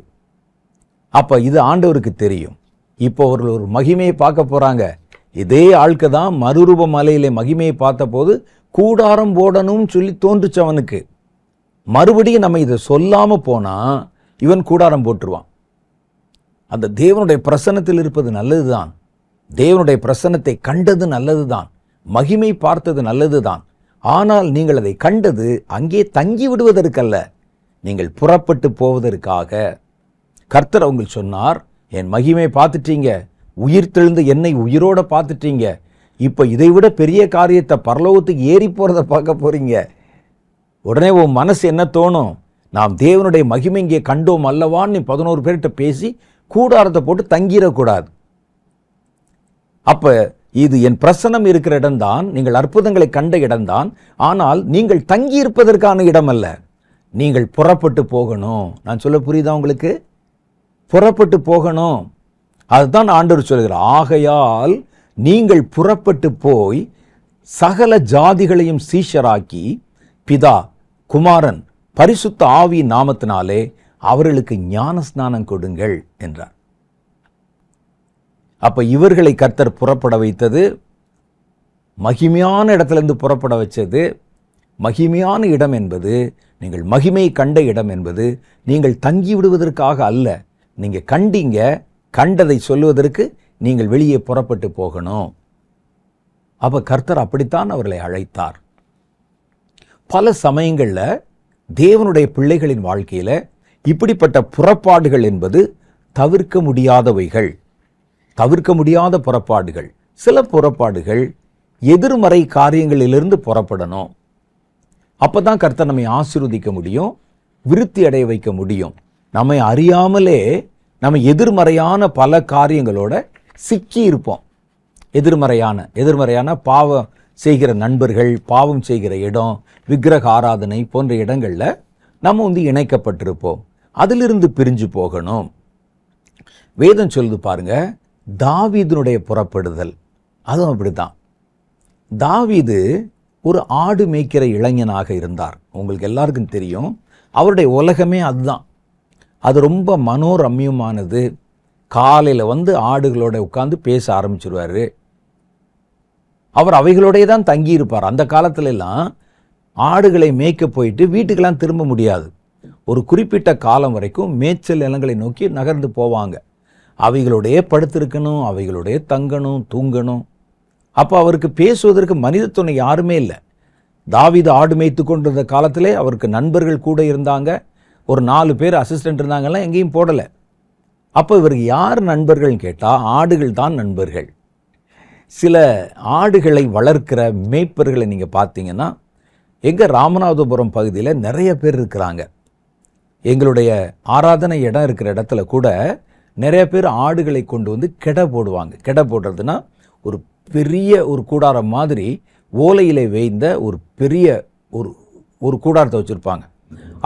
அப்ப இது ஆண்டவருக்கு தெரியும். இப்போ அவர்கள் ஒரு மகிமையை பார்க்க போறாங்க. இதே ஆட்கள் தான் மறுரூப மலையிலே மகிமையை பார்த்த போது கூடாரம் போடணும்னு சொல்லி தோன்றுச்சு அவனுக்கு. மறுபடியும் நம்ம இதை சொல்லாம போனா இவன் கூடாரம் போட்டுருவான். அந்த தேவனுடைய பிரசன்னத்தில் இருப்பது நல்லதுதான், தேவனுடைய பிரசன்னத்தை கண்டது நல்லதுதான், மகிமை பார்த்தது நல்லதுதான். ஆனால் நீங்கள் அதை கண்டது அங்கே தங்கி விடுவதற்கல்ல, நீங்கள் புறப்பட்டு போவதற்காக. கர்த்தர் அவங்க சொன்னார், என் மகிமை பார்த்துட்டீங்க, உயிர் தெழுந்து என்னை உயிரோட பார்த்துட்டீங்க, இப்போ இதை விட பெரிய காரியத்தை பரலோகத்துக்கு ஏறி போறதை பார்க்க போறீங்க. உடனே உன் மனசு என்ன தோணும், நாம் தேவனுடைய மகிமை இங்கே கண்டோம் அல்லவான்னு 11 பேர்கிட்ட பேசி கூடாரத்தை போட்டு தங்கிடக்கூடாது. அப்ப இது என் பிரசன்னம் இருக்கிற இடம்தான், நீங்கள் அற்புதங்களை கண்ட இடம்தான், ஆனால் நீங்கள் தங்கி இருப்பதற்கான இடம் அல்ல, நீங்கள் புறப்பட்டு போகணும். நான் சொல்ல புரியுதா உங்களுக்கு? புறப்பட்டு போகணும். அதுதான் ஆண்டவர் சொல்கிறார், ஆகையால் நீங்கள் புறப்பட்டு போய் சகல ஜாதிகளையும் சீஷராக்கி பிதா, குமாரன், பரிசுத்த ஆவி நாமத்தினாலே அவர்களுக்கு ஞான ஸ்நானம் கொடுங்கள் என்றார். அப்ப இவர்களை கர்த்தர் புறப்பட வைத்தது, மகிமையான இடத்திலிருந்து புறப்பட வச்சது. மகிமையான இடம் என்பது, நீங்கள் மகிமை கண்ட இடம் என்பது நீங்கள் தங்கி விடுவதற்காக அல்ல, நீங்க கண்டீங்க, கண்டதை சொல்லுவதற்கு நீங்கள் வெளியே புறப்பட்டு போகணும். அப்ப கர்த்தர் அப்படித்தான் அவர்களை அழைத்தார். பல சமயங்கள்ல தேவனுடைய பிள்ளைகளின் வாழ்க்கையில இப்படிப்பட்ட புறப்பாடுகள் என்பது தவிர்க்க முடியாதவைகள், தவிர்க்க முடியாத புறப்பாடுகள். சில புறப்பாடுகள் எதிர்மறை காரியங்களிலிருந்து புறப்படணும். அப்பதான் கர்த்தர் நம்மை ஆசீர்வதிக்க முடியும், விருத்தி அடைய வைக்க முடியும். நம்மை அறியாமலே நம்ம எதிர்மறையான பல காரியங்களோட சிக்கி இருப்போம். எதிர்மறையான பாவம் செய்கிற நண்பர்கள், பாவம் செய்கிற இடம், விக்கிரக ஆராதனை போன்ற இடங்கள்ல நம்ம இணைக்கப்பட்டிருப்போம். அதிலிருந்து பிரிஞ்சு போகணும். வேதம் சொல்லுது பாருங்க, தாவீதுனுடைய புறப்படுதல் அதுவும் அப்படித்தான். தாவீது ஒரு ஆடு மேய்க்கிற இளைஞனாக இருந்தார். உங்களுக்கு எல்லாருக்கும் தெரியும், அவருடைய உலகமே அதுதான். அது ரொம்ப மனோரம்யமானது. காலையில் ஆடுகளோட உட்கார்ந்து பேச ஆரம்பிச்சிருவாரு. அவர் அவைகளோடே தான் தங்கி இருப்பார். அந்த காலத்துல எல்லாம் ஆடுகளை மேய்க்க போயிட்டு வீட்டுக்கெல்லாம் திரும்ப முடியாது. ஒரு குறிப்பிட்ட காலம் வரைக்கும் மேய்ச்சல் நிலங்களை நோக்கி நகர்ந்து போவாங்க. அவைகளோடைய படுத்திருக்கணும், அவைகளோடைய தங்கணும், தூங்கணும். அப்போ அவருக்கு பேசுவதற்கு மனித துணை யாருமே இல்லை. தாவீது ஆடு மேய்த்து கொண்டிருந்த காலத்திலே அவருக்கு நண்பர்கள் கூட இருந்தாங்க. ஒரு 4 பேர் அசிஸ்டன்ட் இருந்தாங்கலாம், எங்கேயும் போடலை. அப்போ இவருக்கு யார் நண்பர்கள்னு கேட்டால் ஆடுகள் தான் நண்பர்கள். சில ஆடுகளை வளர்க்கிற மேய்ப்பர்களை நீங்கள் பார்த்தீங்கன்னா, எங்கள் ராமநாதபுரம் பகுதியில் நிறைய பேர் இருக்கிறாங்க. எங்களுடைய ஆராதனை இடம் இருக்கிற இடத்துல கூட நிறைய பேர் ஆடுகளை கொண்டு கெடை போடுவாங்க. கெடை போடுறதுன்னா ஒரு பெரிய ஒரு கூடாரம் மாதிரி ஓலையிலே வேய்ந்த ஒரு பெரிய ஒரு கூடாரத்தை வச்சுருப்பாங்க.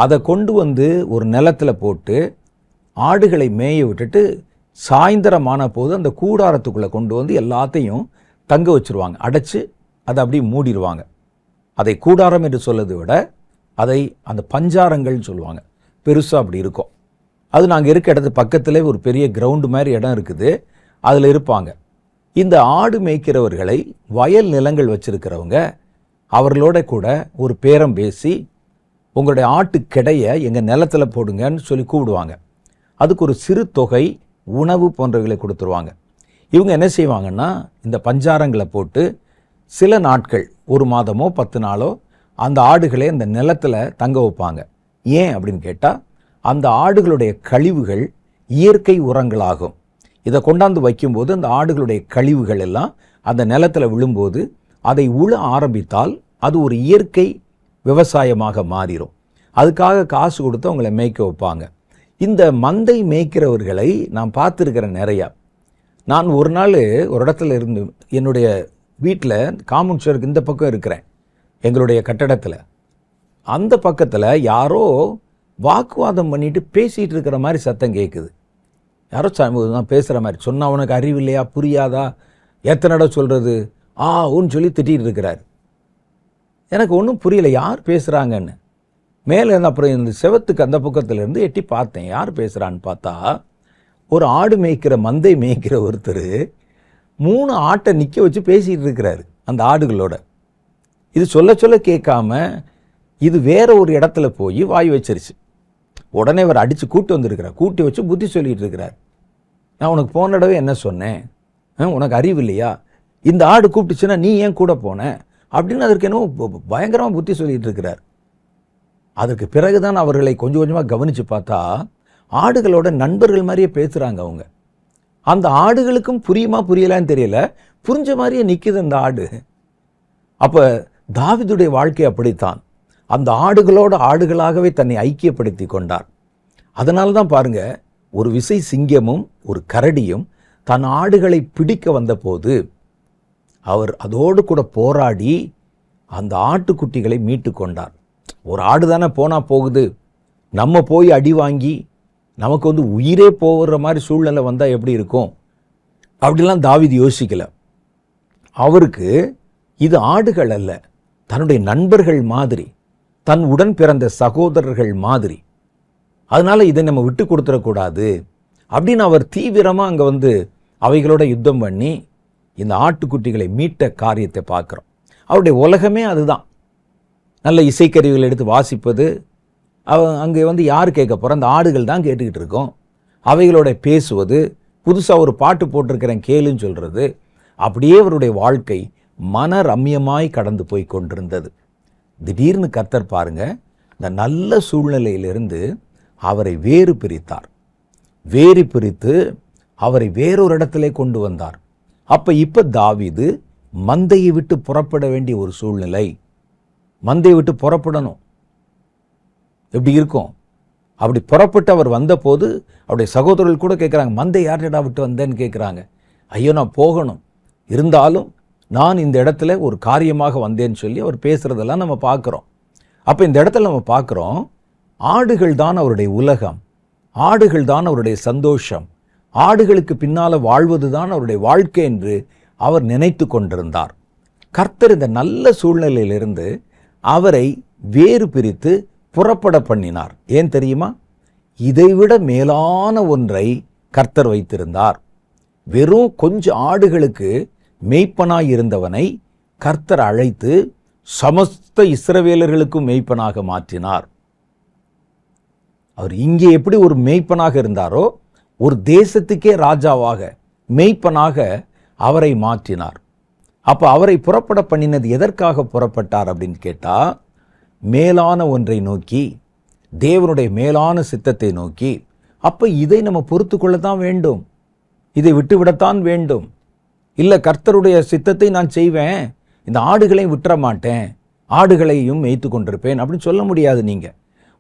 அதை கொண்டு ஒரு நிலத்தில் போட்டு ஆடுகளை மேய விட்டுட்டு சாயந்தரமான போது அந்த கூடாரத்துக்குள்ளே கொண்டு எல்லாத்தையும் தங்க வச்சுருவாங்க. அடைச்சி அதை அப்படியே மூடிடுவாங்க. அதை கூடாரம் என்று சொல்வதை விட அதை அந்த பஞ்சாரங்கள்னு சொல்லுவாங்க. பெருசாக அப்படி இருக்கும். அது நாங்கள் இருக்க இடத்து பக்கத்தில் ஒரு பெரிய கிரவுண்டு மாதிரி இடம் இருக்குது, அதில் இருப்பாங்க. இந்த ஆடு மேய்க்கிறவர்களை, வயல் நிலங்கள் வச்சிருக்கிறவங்க, அவர்களோட கூட ஒரு பேரம் பேசி உங்களுடைய ஆட்டு கிடையை எங்கள் நிலத்தில் போடுங்கன்னு சொல்லி கூப்பிடுவாங்க. அதுக்கு ஒரு சிறு தொகை உணவு போன்றவர்களை கொடுத்துருவாங்க. இவங்க என்ன செய்வாங்கன்னா, இந்த பஞ்சாரங்களை போட்டு சில நாட்கள், 1 மாதமோ 10 நாளோ அந்த ஆடுகளை அந்த நிலத்தில் தங்க வைப்பாங்க. ஏன் அப்படின்னு கேட்டால், அந்த ஆடுகளுடைய கழிவுகள் இயற்கை உரங்களாகும். இதை கொண்டாந்து வைக்கும்போது அந்த ஆடுகளுடைய கழிவுகள் எல்லாம் அந்த நிலத்தில் விழும்போது அதை உழ ஆரம்பித்தால் அது ஒரு இயற்கை விவசாயமாக மாறிடும். அதுக்காக காசு கொடுத்து அவங்களை மேய்க்க வைப்பாங்க. இந்த மந்தை மேய்க்கிறவர்களை நான் பார்த்துருக்கிறேன் நிறையா. நான் ஒரு நாள் ஒரு இடத்துல இருந்து என்னுடைய வீட்டில் காம்பவுண்ட் சுவருக்கு இந்த பக்கம் இருக்கிறேன், எங்களுடைய கட்டடத்தில். அந்த பக்கத்தில் யாரோ வாக்குவாதம் பண்ணிட்டு பேசிகிட்டு இருக்கிற மாதிரி சத்தம் கேட்குது. யாரோ தான் பேசுகிற மாதிரி. சொன்னால் உனக்கு அறிவு இல்லையா, புரியாதா, எத்தனை இடம் சொல்கிறது, ஊன்னு சொல்லி திட்டிகிட்டு இருக்கிறார். எனக்கு ஒன்றும் புரியல யார் பேசுகிறாங்கன்னு. மேலே இருந்து அப்புறம் இந்த செவத்துக்கு அந்த பக்கத்துலேருந்து எட்டி பார்த்தேன், யார் பேசுகிறான்னு பார்த்தா ஒரு ஆடு மேய்க்கிற மந்தை மேய்க்கிற ஒருத்தர் 3 ஆட்டை நிற்க வச்சு பேசிகிட்டு இருக்கிறாரு அந்த ஆடுகளோட. இது சொல்ல சொல்ல கேட்காம இது வேற ஒரு இடத்துல போய் வாய் வச்சிருச்சு. உடனே அவர் அடித்து கூட்டி வந்திருக்கிறார், கூட்டி வச்சு புத்தி சொல்லிட்டு இருக்கிறார். நான் உனக்கு போன தடவை என்ன சொன்னேன், உனக்கு அறிவு இல்லையா, இந்த ஆடு கூப்பிட்டுச்சுன்னா நீ ஏன் கூட போன அப்படின்னு அதற்கு என்னவோ பயங்கரமாக புத்தி சொல்லிட்டு இருக்கிறார். அதற்கு பிறகுதான் அவர்களை கொஞ்சம் கொஞ்சமாக கவனித்து பார்த்தா ஆடுகளோட நண்பர்கள் மாதிரியே பேசுகிறாங்க அவங்க. அந்த ஆடுகளுக்கும் புரியுமா புரியலான்னு தெரியல, புரிஞ்ச மாதிரியே நிற்குது அந்த ஆடு. அப்போ தாவீதுடைய வாழ்க்கை அப்படித்தான். அந்த ஆடுகளோட ஆடுகளாகவே தன்னை ஐக்கியப்படுத்தி கொண்டார். அதனால தான் பாருங்க, ஒரு விசை சிங்கமும் ஒரு கரடியும் தன் ஆடுகளை பிடிக்க வந்தபோது அவர் அதோடு கூட போராடி அந்த ஆட்டுக்குட்டிகளை மீட்டு கொண்டார். ஒரு ஆடு தானே போனால் போகுது, நம்ம போய் அடி வாங்கி நமக்கு உயிரே போகிற மாதிரி சூழ்நிலை வந்தால் எப்படி இருக்கும் அப்படிலாம் தாவீது யோசிக்கல. அவருக்கு இது ஆடுகள் அல்ல, தன்னுடைய நண்பர்கள் மாதிரி, தன் உடன் பிறந்த சகோதரர்கள் மாதிரி. அதனால இதை நம்ம விட்டு கொடுத்துடக்கூடாது அப்படின்னு அவர் தீவிரமாக அங்கே அவைகளோட யுத்தம் பண்ணி இந்த ஆட்டுக்குட்டிகளை மீட்ட காரியத்தை பார்க்குறோம். அவருடைய உலகமே அதுதான். நல்ல இசைக்கருவிகள் எடுத்து வாசிப்பது. அங்கே யார் கேட்க போகிற, அந்த ஆடுகள் தான் கேட்டுக்கிட்டு இருக்கோம். அவைகளோட பேசுவது, புதுசாக ஒரு பாட்டு போட்டிருக்கிறேன் கேளுன்னு சொல்கிறது. அப்படியே அவருடைய வாழ்க்கை மனரம்யமாய் கடந்து போய் கொண்டிருந்தது. திடீர்னு கர்த்தர் பாருங்க, இந்த நல்ல சூழ்நிலையிலிருந்து அவரை வேறு பிரித்தார். வேறு பிரித்து அவரை வேறொரு இடத்துல கொண்டு வந்தார். இப்போ தாவீது மந்தையை விட்டு புறப்பட வேண்டிய ஒரு சூழ்நிலை. மந்தையை விட்டு புறப்படணும், எப்படி இருக்கும்? அப்படி புறப்பட்டு அவர் வந்தபோது அவருடைய சகோதரர்கள் கூட கேட்குறாங்க, மந்தை யார்டா விட்டு வந்தேன்னு கேட்குறாங்க. ஐயோ நான் போகணும், இருந்தாலும் நான் இந்த இடத்துல ஒரு காரியமாக வந்தேன்னு சொல்லி அவர் பேசுகிறதெல்லாம் நம்ம பார்க்குறோம். அப்போ இந்த இடத்துல நம்ம பார்க்குறோம், ஆடுகள் தான் அவருடைய உலகம், ஆடுகள் தான் அவருடைய சந்தோஷம், ஆடுகளுக்கு பின்னால் வாழ்வது தான் அவருடைய வாழ்க்கை என்று அவர் நினைத்து கொண்டிருந்தார். கர்த்தர் இந்த நல்ல சூழ்நிலையிலிருந்து அவரை வேறு பிரித்து புறப்பட பண்ணினார். ஏன் தெரியுமா? இதைவிட மேலான ஒன்றை கர்த்தர் வைத்திருந்தார். வெறும் கொஞ்சம் ஆடுகளுக்கு மேய்ப்பனாய் இருந்தவனை கர்த்தர் அழைத்து சமஸ்த இஸ்ரவேலர்களுக்கும் மேய்ப்பனாக மாற்றினார். அவர் இங்கே எப்படி ஒரு மேய்ப்பனாக இருந்தாரோ, ஒரு தேசத்துக்கே ராஜாவாக மேய்ப்பனாக அவரை மாற்றினார். அப்போ அவரை புறப்பட பண்ணினது எதற்காக புறப்பட்டார் அப்படின்னு கேட்டால், மேலான ஒன்றை நோக்கி, தேவனுடைய மேலான சித்தத்தை நோக்கி. அப்போ இதை நம்ம பொறுத்து கொள்ளத்தான் வேண்டும், இதை விட்டுவிடத்தான் வேண்டும். இல்லை கர்த்தருடைய சித்தத்தை நான் செய்வேன், இந்த ஆடுகளையும் விட்டுற மாட்டேன், ஆடுகளையும் மேய்த்து கொண்டிருப்பேன் அப்படின்னு சொல்ல முடியாது. நீங்கள்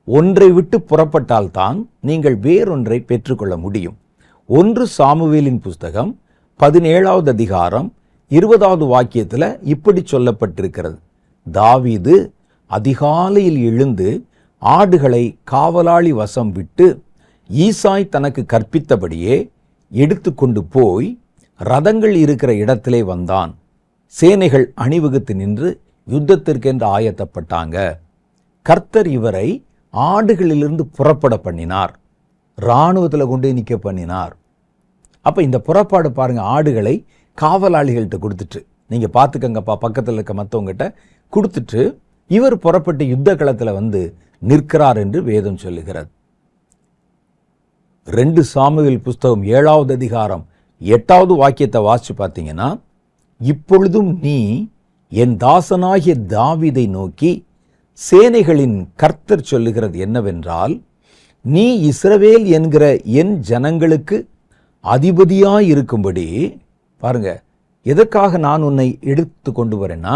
ஒன்றை விட்டு புறப்பட்டால்தான் நீங்கள் வேறொன்றை பெற்றுக்கொள்ள முடியும். 1 சாமுவேலின் புஸ்தகம் 17வது அதிகாரம் 20வது வாக்கியத்தில் இப்படி சொல்லப்பட்டிருக்கிறது. தாவீது அதிகாலையில் எழுந்து ஆடுகளை காவலாளி வசம் விட்டு ஈசாய் தனக்கு கற்பித்தபடியே எடுத்து கொண்டு போய் ரதங்கள் இருக்கிற இடத்திலே வந்தான். சேனைகள் அணிவகுத்து நின்று யுத்தத்திற்கென்று ஆயத்தப்பட்டாங்க. கர்த்தர் இவரை ஆடுகளிலிருந்து புறப்பட பண்ணினார், இராணுவத்தில் கொண்டு நிற்க பண்ணினார். அப்போ இந்த புறப்பாடு பாருங்க, ஆடுகளை காவலாளிகள்கிட்ட கொடுத்துட்டு, நீங்கள் பார்த்துக்கங்கப்பா பக்கத்தில் இருக்க மற்றவங்ககிட்ட கொடுத்துட்டு இவர் புறப்பட்டு யுத்த களத்தில் நிற்கிறார் என்று வேதம் சொல்லுகிறது. 2 சாமுவேல் புஸ்தகம் 7வது அதிகாரம் 8வது வாக்கியத்தை வாசிச்சு பார்த்தீங்கன்னா, இப்பொழுதும் நீ என் தாசனாகிய தாவீதை நோக்கி சேனைகளின் கர்த்தர் சொல்லுகிறது என்னவென்றால், நீ இஸ்ரவேல் என்கிற என் ஜனங்களுக்கு அதிபதியாய் இருக்கும்படி, பாருங்க, எதற்காக நான் உன்னை எடுத்து கொண்டு வரேன்னா,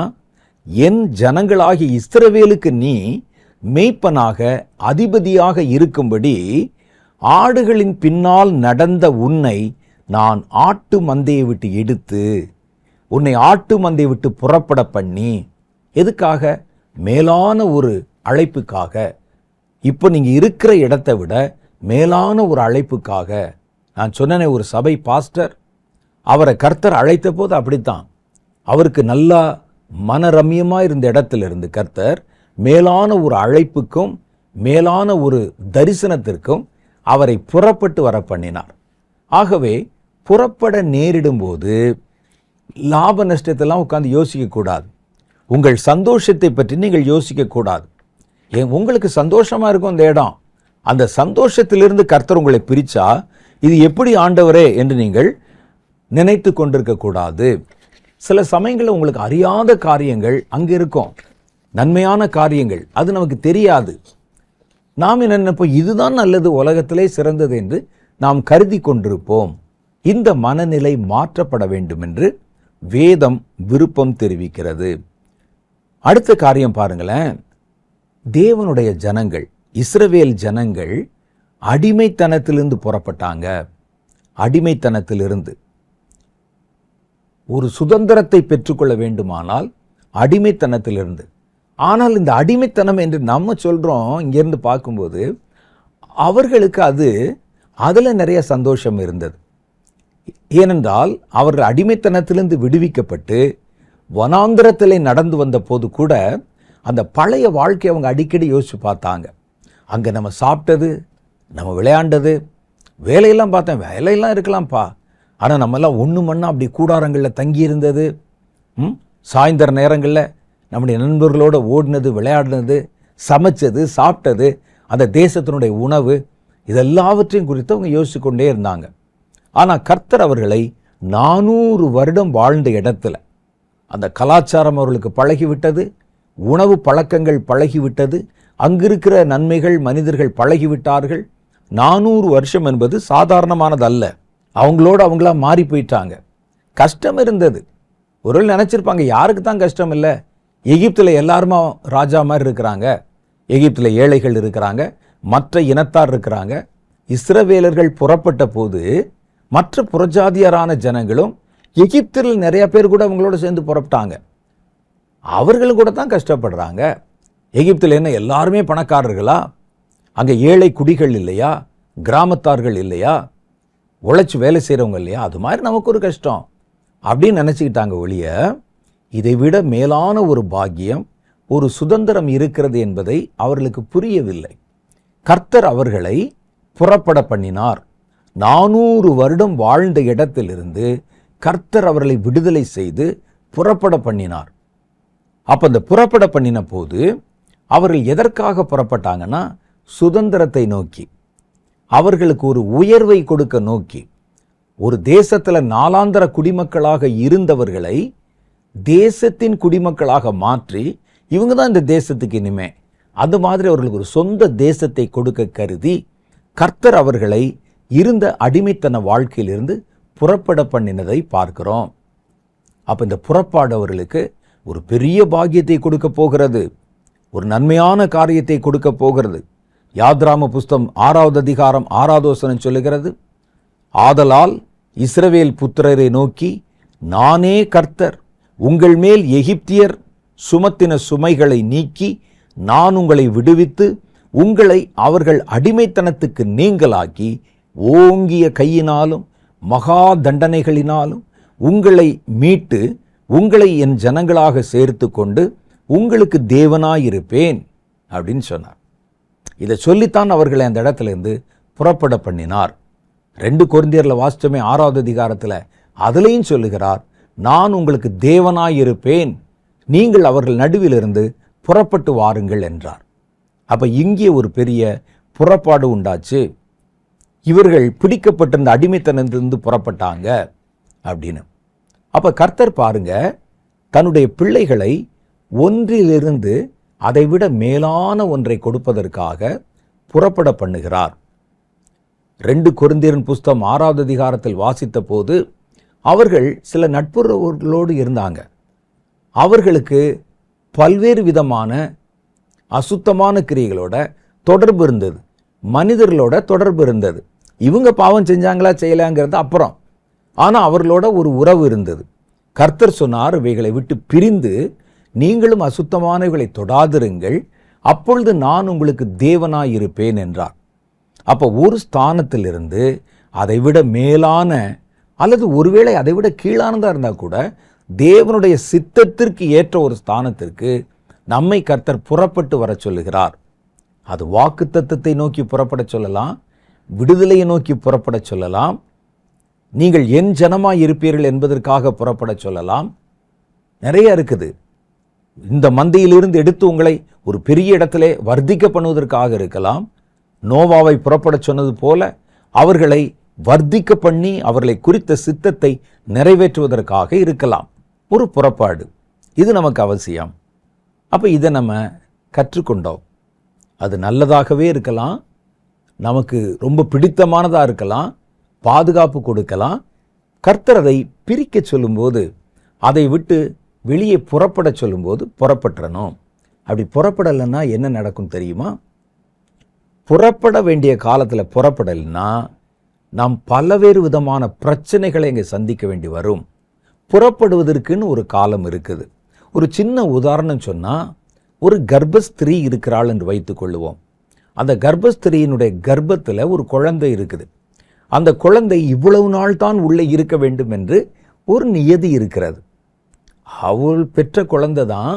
என் ஜனங்களாகிய இஸ்ரவேலுக்கு நீ மேய்ப்பனாக அதிபதியாக இருக்கும்படி ஆடுகளின் பின்னால் நடந்த உன்னை நான் ஆட்டு மந்தையை விட்டு எடுத்து உன்னை ஆட்டு மந்தையை விட்டு புறப்பட பண்ணி, எதுக்காக? மேலான ஒரு அழைப்புக்காக. இப்போ நீங்க இருக்கிற இடத்தை விட மேலான ஒரு அழைப்புக்காக. நான் சொன்னேனே, ஒரு சபை பாஸ்டர், அவரை கர்த்தர் அழைத்த போது அப்படித்தான். அவருக்கு நல்லா மனரம்யமா இருந்த இடத்திலிருந்து கர்த்தர் மேலான ஒரு அழைப்புக்கும் மேலான ஒரு தரிசனத்திற்கும் அவரை புறப்பட்டு வர பண்ணினார். ஆகவே புறப்பட நேரிடும் போது லாப நஷ்டத்தெல்லாம் உட்கார்ந்து யோசிக்க கூடாது. உங்கள் சந்தோஷத்தை பற்றி நீங்கள் யோசிக்க கூடாது. உங்களுக்கு சந்தோஷமா இருக்கும் அந்த இடம், அந்த சந்தோஷத்திலிருந்து கர்த்தர் உங்களை பிரிச்சா இது எப்படி ஆண்டவரே என்று நீங்கள் நினைத்து கொண்டிருக்க கூடாது. சில சமயங்களில் உங்களுக்கு அறியாத காரியங்கள் அங்கே இருக்கும், நன்மையான காரியங்கள், அது நமக்கு தெரியாது. நாம் என்ன நினைப்போம், இதுதான் நல்லது, உலகத்திலே சிறந்தது என்று நாம் கருதி கொண்டிருப்போம். இந்த மனநிலை மாற்றப்பட வேண்டும் என்று வேதம் விருப்பம் தெரிவிக்கிறது. அடுத்த காரியம் பாருங்களேன், தேவனுடைய ஜனங்கள், இஸ்ரவேல் ஜனங்கள் அடிமைத்தனத்திலிருந்து புறப்பட்டாங்க. அடிமைத்தனத்திலிருந்து ஒரு சுதந்திரத்தை பெற்றுக்கொள்ள வேண்டுமானால் அடிமைத்தனத்திலிருந்து. ஆனால் இந்த அடிமைத்தனம் என்று நம்ம சொல்றோம், இங்கிருந்து பார்க்கும்போது அவர்களுக்கு அதுல நிறைய சந்தோஷம் இருந்தது. ஏனென்றால் அவர்கள் அடிமைத்தனத்திலிருந்து விடுவிக்கப்பட்டு வனாந்திரத்திலே நடந்து வந்த போது கூட அந்த பழைய வாழ்க்கையை அவங்க அடிக்கடி யோசிச்சு பார்த்தாங்க. அங்கே நம்ம சாப்பிட்டது, நம்ம விளையாண்டது, வேலையெல்லாம் பார்த்தேன், வேலையெல்லாம் இருக்கலாம்ப்பா, ஆனால் நம்மெல்லாம் ஒன்று மண்ணா அப்படி கூடாரங்களில் தங்கி இருந்தது, சாயந்தர நேரங்களில் நம்முடைய நண்பர்களோடு ஓடினது, விளையாடினது, சமைச்சது, சாப்பிட்டது, அந்த தேசத்தினுடைய உணவு, இதெல்லாவற்றையும் குறித்து அவங்க யோசிச்சு கொண்டே இருந்தாங்க. ஆனால் கர்த்தர் அவர்களை 400 வருடம் வாழ்ந்த இடத்துல அந்த கலாச்சாரம் அவர்களுக்கு பழகிவிட்டது, உணவு பழக்கங்கள் பழகிவிட்டது, அங்கிருக்கிற நன்மைகள் மனிதர்கள் பழகிவிட்டார்கள். 400 வருஷம் என்பது சாதாரணமானதல்ல. அவங்களோட அவங்களா மாறி போயிட்டாங்க. கஷ்டம் இருந்தது. ஒரு நினைச்சிருப்பாங்க, யாருக்கு தான் கஷ்டம் இல்லை, எகிப்தில் எல்லாருமா ராஜா மாதிரி இருக்கிறாங்க, எகிப்தில் ஏழைகள் இருக்கிறாங்க, மற்ற இனத்தார் இருக்கிறாங்க. இஸ்ரவேலர்கள் புறப்பட்ட போது மற்ற புறஜாதியரான ஜனங்களும் எகிப்தில் நிறைய பேர் கூட அவங்களோட சேர்ந்து புறப்பட்டாங்க. அவர்களும் கூட தான் கஷ்டப்படுறாங்க. எகிப்தில் என்ன எல்லாருமே பணக்காரர்களா? அங்கே ஏழை குடிகள் இல்லையா? கிராமத்தார்கள் இல்லையா? உழைச்சி வேலை செய்கிறவங்க இல்லையா? அது மாதிரி நமக்கு ஒரு கஷ்டம் அப்படின்னு நினச்சிக்கிட்டாங்க ஒழிய, இதை விட மேலான ஒரு பாக்கியம், ஒரு சுதந்திரம் இருக்கிறது என்பதை அவர்களுக்கு புரியவில்லை. கர்த்தர் அவர்களை புறப்பட பண்ணினார். 400 வருடம் வாழ்ந்த இடத்திலிருந்து கர்த்தர் அவர்களை விடுதலை செய்து புறப்பட பண்ணினார். அப்போ அந்த புறப்பட பண்ணின போது அவர்கள் எதற்காக புறப்பட்டாங்கன்னா, சுதந்திரத்தை நோக்கி, அவர்களுக்கு ஒரு உயர்வை கொடுக்க நோக்கி. ஒரு தேசத்தில் நாளாந்தர குடிமக்களாக இருந்தவர்களை தேசத்தின் குடிமக்களாக மாற்றி, இவங்க தான் இந்த தேசத்துக்கு இனிமே, அது மாதிரி அவர்களுக்கு ஒரு சொந்த தேசத்தை கொடுக்க கருதி கர்த்தர் அவர்களை இருந்த அடிமைத்தன வாழ்க்கையிலிருந்து புறப்பட பண்ணினதை பார்க்கிறோம். அப்ப இந்த புறப்பாடு அவர்களுக்கு ஒரு பெரிய பாக்கியத்தை கொடுக்க போகிறது, ஒரு நன்மையான காரியத்தை கொடுக்க போகிறது. யாத்ராம புஸ்தகம் 6வது அதிகாரம் 6வது வசனம் சொல்லுகிறது, ஆதலால் இஸ்ரவேல் புத்திரரை நோக்கி, நானே கர்த்தர், உங்கள் மேல் எகிப்தியர் சுமத்தின சுமைகளை நீக்கி நான் உங்களை விடுவித்து உங்களை அவர்கள் அடிமைத்தனத்துக்கு நீங்களாக்கி ஓங்கிய கையினாலும் மகா தண்டனைகளினாலும் உங்களை மீட்டு உங்களை என் ஜனங்களாக சேர்த்து கொண்டு உங்களுக்கு தேவனாயிருப்பேன் அப்படின்னு சொன்னார். இதை சொல்லித்தான் அவர்களை அந்த இடத்துல இருந்து புறப்பட பண்ணினார். 2 கொரிந்தியர்ல வாசிச்சமே 6வது அதிகாரத்தில் அதுலேயும் சொல்லுகிறார், நான் உங்களுக்கு தேவனாயிருப்பேன், நீங்கள் அவர்கள் நடுவிலிருந்து புறப்பட்டு வாருங்கள் என்றார். அப்ப இங்கே ஒரு பெரிய புறப்பாடு உண்டாச்சு. இவர்கள் பிடிக்கப்பட்டிருந்த அடிமைத்தனத்திலிருந்து புறப்பட்டாங்க அப்படின்னு. அப்ப கர்த்தர் பாருங்க, தன்னுடைய பிள்ளைகளை ஒன்றிலிருந்து அதைவிட மேலான ஒன்றை கொடுப்பதற்காக புறப்பட பண்ணுகிறார். 2 கொரிந்தியரின் புஸ்தகம் 6வது அதிகாரத்தில் வாசித்த போது அவர்கள் சில நட்புறவுகளோடு இருந்தாங்க. அவர்களுக்கு பல்வேறு விதமான அசுத்தமான கிரியைகளோட தொடர்பு இருந்தது, மனிதர்களோட தொடர்பு இருந்தது. இவங்க பாவம் செஞ்சாங்களா செய்யலாங்கிறது அப்புறம். ஆனால் அவர்களோட ஒரு உறவு இருந்தது. கர்த்தர் சொன்னார், இவைகளை விட்டு பிரிந்து நீங்களும் அசுத்தமானவைகளை தொடாதிருங்கள், அப்பொழுது நான் உங்களுக்கு தேவனாய் இருப்பேன் என்றார். அப்போ ஒரு ஸ்தானத்திலிருந்து அதைவிட மேலான அல்லது ஒருவேளை அதைவிட கீழானதாக இருந்தால் கூட தேவனுடைய சித்தத்திற்கு ஏற்ற ஒரு ஸ்தானத்திற்கு நம்மை கர்த்தர் புறப்பட்டு வர சொல்லுகிறார். அது வாக்குத்தத்தத்தை நோக்கி புறப்பட சொல்லலாம், விடுதலையை நோக்கி புறப்பட சொல்லலாம், நீங்கள் என் ஜனமாய் இருப்பீர்கள் என்பதற்காக புறப்பட சொல்லலாம். நிறைய இருக்குது. இந்த மந்தையிலிருந்து எடுத்து உங்களை ஒரு பெரிய இடத்திலே வர்த்திக்க பண்ணுவதற்காக இருக்கலாம். நோவாவை புறப்பட சொன்னது போல அவர்களை வர்த்திக்க பண்ணி அவர்களை குறித்த சித்தத்தை நிறைவேற்றுவதற்காக இருக்கலாம். ஒரு புறப்பாடு இது நமக்கு அவசியம். அப்போ இதை நம்ம கற்றுக்கொண்டோம். அது நல்லதாகவே இருக்கலாம், நமக்கு ரொம்ப பிடித்தமானதாக இருக்கலாம், பாதுகாப்பு கொடுக்கலாம். கர்த்தர் அதை பிரிக்க சொல்லும்போது, அதை விட்டு வெளியே புறப்பட சொல்லும்போது புறப்பட்டுறணும். அப்படி புறப்படலைன்னா என்ன நடக்கும் தெரியுமா? புறப்பட வேண்டிய காலத்தில் புறப்படலைன்னா நாம் பல்வேறு விதமான பிரச்சனைகளை இங்கே சந்திக்க வேண்டி வரும். புறப்படுவதற்குன்னு ஒரு காலம் இருக்குது. ஒரு சின்ன உதாரணம் சொன்னால், ஒரு கர்ப்பஸ்திரீ இருக்கிறாள் என்று வைத்துக் கொள்ளுவோம். அந்த கர்ப்பஸ்திரீயினுடைய கர்ப்பத்தில் ஒரு குழந்தை இருக்குது. அந்த குழந்தை இவ்வளவு நாள் தான் உள்ளே இருக்க வேண்டும் என்று ஒரு நியதி இருக்கிறது. அவள் பெற்ற குழந்தை தான்,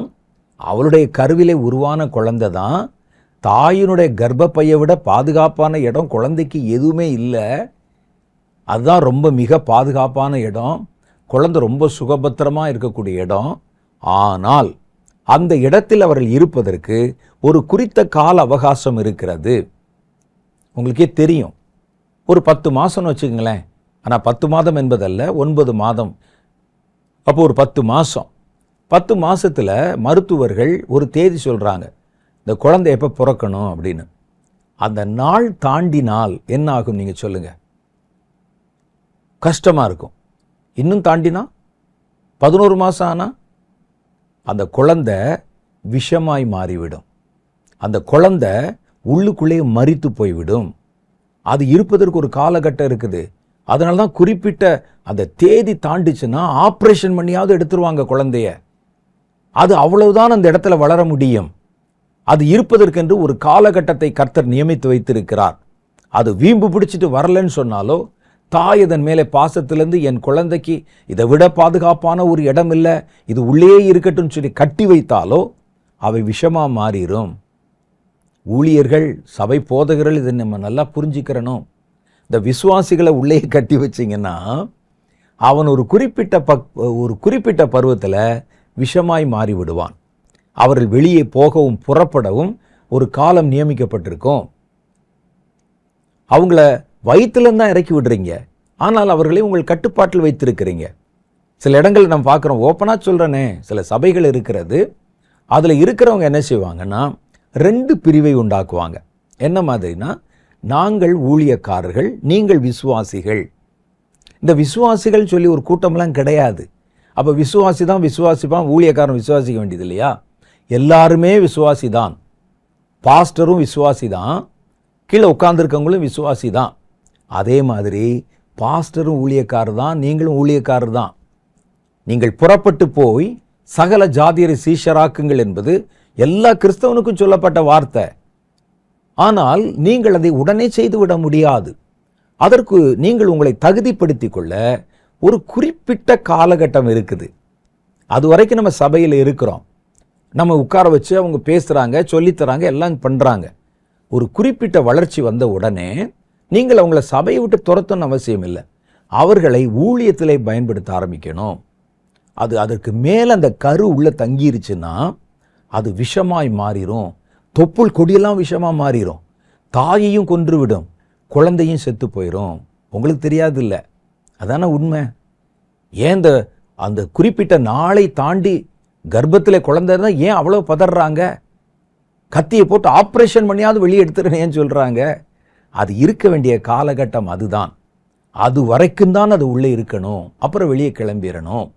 அவளுடைய கருவிலே உருவான குழந்தை தான். தாயினுடைய கர்ப்பப்பையை விட பாதுகாப்பான இடம் குழந்தைக்கு எதுவுமே இல்லை. அதுதான் ரொம்ப மிக பாதுகாப்பான இடம், குழந்தை ரொம்ப சுகபத்திரமாக இருக்கக்கூடிய இடம். ஆனால் அந்த இடத்தில் அவர்கள் இருப்பதற்கு ஒரு குறித்த கால அவகாசம் இருக்கிறது. உங்களுக்கே தெரியும், ஒரு 10 மாதம்னு வச்சுக்கங்களேன். ஆனால் 10 மாதம் என்பதல்ல, 9 மாதம். அப்போ ஒரு 10 மாதம். 10 மாதத்தில் மருத்துவர்கள் ஒரு தேதி சொல்கிறாங்க, இந்த குழந்தை எப்போ பிறக்கணும் அப்படின்னு. அந்த நாள் தாண்டினால் என்ன ஆகும் நீங்கள் சொல்லுங்கள்? கஷ்டமாக இருக்கும். இன்னும் தாண்டினா 11 மாதம் ஆனால் அந்த குழந்தை விஷமாய் மாறிவிடும். அந்த குழந்தை உள்ளுக்குள்ளே மரித்து போய்விடும். அது இருப்பதற்கு ஒரு காலகட்டம் இருக்குது. அதனால தான் குறிப்பிட்ட அந்த தேதி தாண்டிச்சுன்னா ஆப்ரேஷன் பண்ணியாவது எடுத்துருவாங்க குழந்தைய. அது அவ்வளவுதான் அந்த இடத்துல வளர முடியும். அது இருப்பதற்கென்று ஒரு காலகட்டத்தை கர்த்தர் நியமித்து வைத்திருக்கிறார். அது வீம்பு பிடிச்சிட்டு வரலன்னு சொன்னாலோ, தாய் அதன் மேலே பாசத்திலிருந்து என் குழந்தைக்கு இதை விட பாதுகாப்பான ஒரு இடம் இல்லை, இது உள்ளே இருக்கட்டும் சொல்லி கட்டி வைத்தாலோ அவை விஷமா மாறிடும். ஊழியர்கள், சபை போதகர்கள் இதை நம்ம நல்லா புரிஞ்சுக்கிறணும். இந்த விசுவாசிகளை உள்ளே கட்டி வச்சிங்கன்னா அவன் ஒரு குறிப்பிட்ட பருவத்தில் விஷமாய் மாறிவிடுவான். அவர்கள் வெளியே போகவும் புறப்படவும் ஒரு காலம் நியமிக்கப்பட்டிருக்கும். அவங்கள வயிற்றுலேருந்து தான் இறக்கி விடுறீங்க, ஆனால் அவர்களை உங்கள் கட்டுப்பாட்டில் வைத்திருக்கிறீங்க. சில இடங்கள் நம்ம பார்க்குறோம், ஓப்பனாக சொல்கிறேனே, சில சபைகள் இருக்கிறது. அதில் இருக்கிறவங்க என்ன செய்வாங்கன்னா 2 பிரிவை உண்டாக்குவாங்க. என்ன மாதிரினா, நாங்கள் ஊழியக்காரர்கள், நீங்கள் விசுவாசிகள். இந்த விசுவாசிகள் சொல்லி ஒரு கூட்டம்லாம் கிடையாது. அப்போ விசுவாசி தான் விசுவாசிப்பான், ஊழியக்காரன் விசுவாசிக்க வேண்டியது இல்லையா? எல்லாருமே விசுவாசி தான். பாஸ்டரும் விசுவாசி தான், கீழே உட்கார்ந்துருக்கவங்களும் விசுவாசி தான். அதே மாதிரி பாஸ்டரும் ஊழியக்காரர் தான், நீங்களும் ஊழியக்காரர் தான். நீங்கள் புறப்பட்டு போய் சகல ஜாதியரை சீஷராக்குங்கள் என்பது எல்லா கிறிஸ்தவனுக்கும் சொல்லப்பட்ட வார்த்தை. ஆனால் நீங்கள் அதை உடனே செய்துவிட முடியாது. அதற்கு நீங்கள் உங்களை தகுதிப்படுத்திக் கொள்ள ஒரு குறிப்பிட்ட காலகட்டம் இருக்குது. அது வரைக்கும் நம்ம சபையில் இருக்கிறோம், நம்ம உட்கார வச்சு அவங்க பேசுகிறாங்க, சொல்லித்தராங்க, எல்லாம் பண்ணுறாங்க. ஒரு குறிப்பிட்ட வளர்ச்சி வந்த உடனே நீங்கள் அவங்கள சபையை விட்டு துரத்தணும் அவசியம் இல்லை. அவர்களை ஊழியத்திலே பயன்படுத்த ஆரம்பிக்கணும். அதற்கு மேலே அந்த கரு உள்ள தங்கிருச்சுன்னா அது விஷமாய் மாறிடும். தொப்புள் கொடியெல்லாம் விஷமாக மாறிடும். தாயையும் கொன்றுவிடும், குழந்தையும் செத்து போயிடும். உங்களுக்கு தெரியாது இல்லை, அதான உண்மை. ஏன் அந்த குறிப்பிட்ட நாளை தாண்டி கர்ப்பத்தில் குழந்தை தான் ஏன் அவ்வளோ பதறாங்க? கத்தியை போட்டு ஆப்ரேஷன் பண்ணியாவது வெளியே எடுத்துறேன்னு ஏன் சொல்கிறாங்க? அது இருக்க வேண்டிய காலகட்டம் அதுதான். அது வரைக்கும் தான் அது உள்ளே இருக்கணும், அப்புறம் வெளியே கிளம்பிடணும்.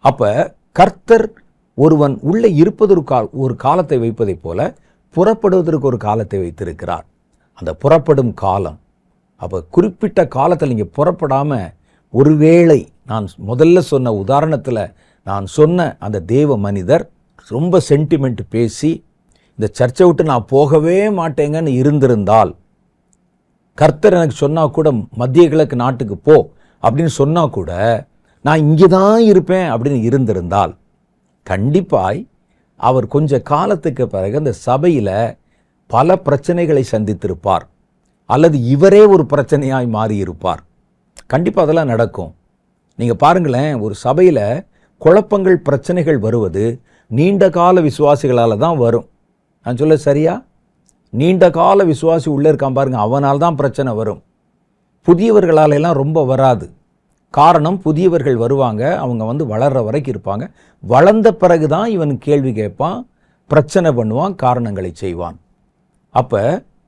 அப்ப கர்த்தர் ஒருவன் உள்ளே இருப்பதற்கு ஒரு காலத்தை வைப்பதைப் போல புறப்படுவதற்கு ஒரு காலத்தை வைத்திருக்கிறார். அந்த புறப்படும் காலம், அப்போ குறிப்பிட்ட காலத்தில் நீங்கள் புறப்படாம, ஒருவேளை நான் முதல்ல சொன்ன உதாரணத்தில் நான் சொன்ன அந்த தேவ மனிதர் ரொம்ப சென்டிமெண்ட் பேசி இந்த சர்ச்சை விட்டு நான் போகவே மாட்டேங்கன்னு இருந்திருந்தால், கர்த்தர் எனக்கு சொன்னால் கூட மத்திய கிழக்கு நாட்டுக்கு போ அப்படின்னு சொன்னால் கூட நான் இங்கே தான் இருப்பேன் அப்படின்னு இருந்திருந்தால், கண்டிப்பாய் அவர் கொஞ்ச காலத்துக்கு பிறகு அந்த சபையில் பல பிரச்சனைகளை சந்தித்திருப்பார், அல்லது இவரே ஒரு பிரச்சனையாய் மாறியிருப்பார். கண்டிப்பாக அதெல்லாம் நடக்கும். நீங்கள் பாருங்களேன், ஒரு சபையில் குழப்பங்கள் பிரச்சனைகள் வருவது நீண்ட கால விசுவாசிகளால் தான் வரும். நான் சொல்ல சரியா? நீண்ட கால விசுவாசி உள்ளே இருக்கான் பாருங்க, அவனால் தான் பிரச்சனை வரும். புதியவர்களால் எல்லாம் ரொம்ப வராது. காரணம், புதியவர்கள் வருவாங்க, அவங்க வளர்ற வரைக்கும் இருப்பாங்க. வளர்ந்த பிறகு தான் இவன் கேள்வி கேட்பான், பிரச்சனை பண்ணுவான், காரணங்களை செய்வான். அப்போ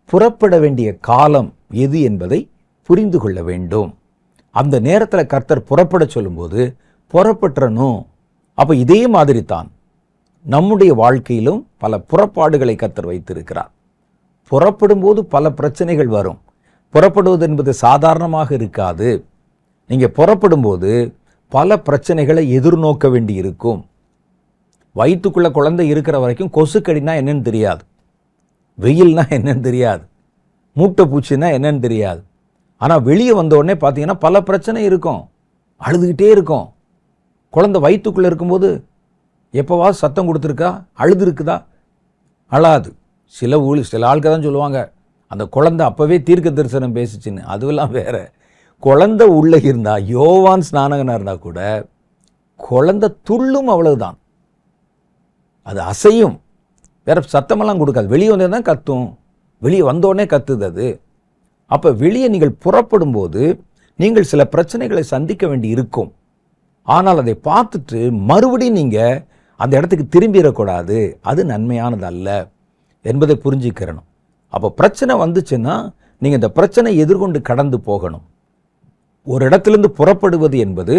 புறப்பட வேண்டிய காலம் எது என்பதை புரிந்து கொள்ள வேண்டும். அந்த நேரத்தில் கர்த்தர் புறப்பட சொல்லும்போது புறப்பற்றணும். அப்போ இதே மாதிரி தான் நம்முடைய வாழ்க்கையிலும் பல புறப்பாடுகளை கர்த்தர் வைத்திருக்கிறார். புறப்படும் போது பல பிரச்சனைகள் வரும். புறப்படுவது என்பது சாதாரணமாக இருக்காது. நீங்கள் புறப்படும் போது பல பிரச்சனைகளை எதிர்நோக்க வேண்டி இருக்கும். வயிற்றுக்குள்ள குழந்தை இருக்கிற வரைக்கும் கொசுக்கடினா என்னன்னு தெரியாது, வெயில்னா என்னன்னு தெரியாது, மூட்டை பூச்சின்னா என்னன்னு தெரியாது. ஆனால் வெளியே வந்த உடனே பார்த்தீங்கன்னா பல பிரச்சனை இருக்கும், அழுதுகிட்டே இருக்கும். குழந்தை வயிற்றுக்குள்ளே இருக்கும்போது எப்போவா சத்தம் கொடுத்துருக்கா, அழுது இருக்குதா? அழாது. சில ஆட்கள் தான் சொல்லுவாங்க அந்த குழந்தை அப்போவே தீர்க்க தரிசனம் பேசிச்சின்னு. அதுவெல்லாம் வேற. குழந்தை உள்ளே இருந்தால், யோவான் ஸ்நானகனாக இருந்தால் கூட குழந்தை துள்ளும், அவ்வளவுதான். அது அசையும், வேற சத்தமெல்லாம் கொடுக்காது. வெளியே வந்தே தான் கத்தும், வெளியே வந்தோடனே கத்துது அது. அப்போ வெளியே நீங்கள் புறப்படும் போது நீங்கள் சில பிரச்சனைகளை சந்திக்க வேண்டி இருக்கும். ஆனால் அதை பார்த்துட்டு மறுபடியும் நீங்கள் அந்த இடத்துக்கு திரும்பிடக்கூடாது, அது நன்மையானது அல்ல என்பதை புரிஞ்சுக்கிறணும். அப்போ பிரச்சனை வந்துச்சுன்னா நீங்கள் இந்த பிரச்சனை எதிர்கொண்டு கடந்து போகணும். ஒரு இடத்துலேருந்து புறப்படுவது என்பது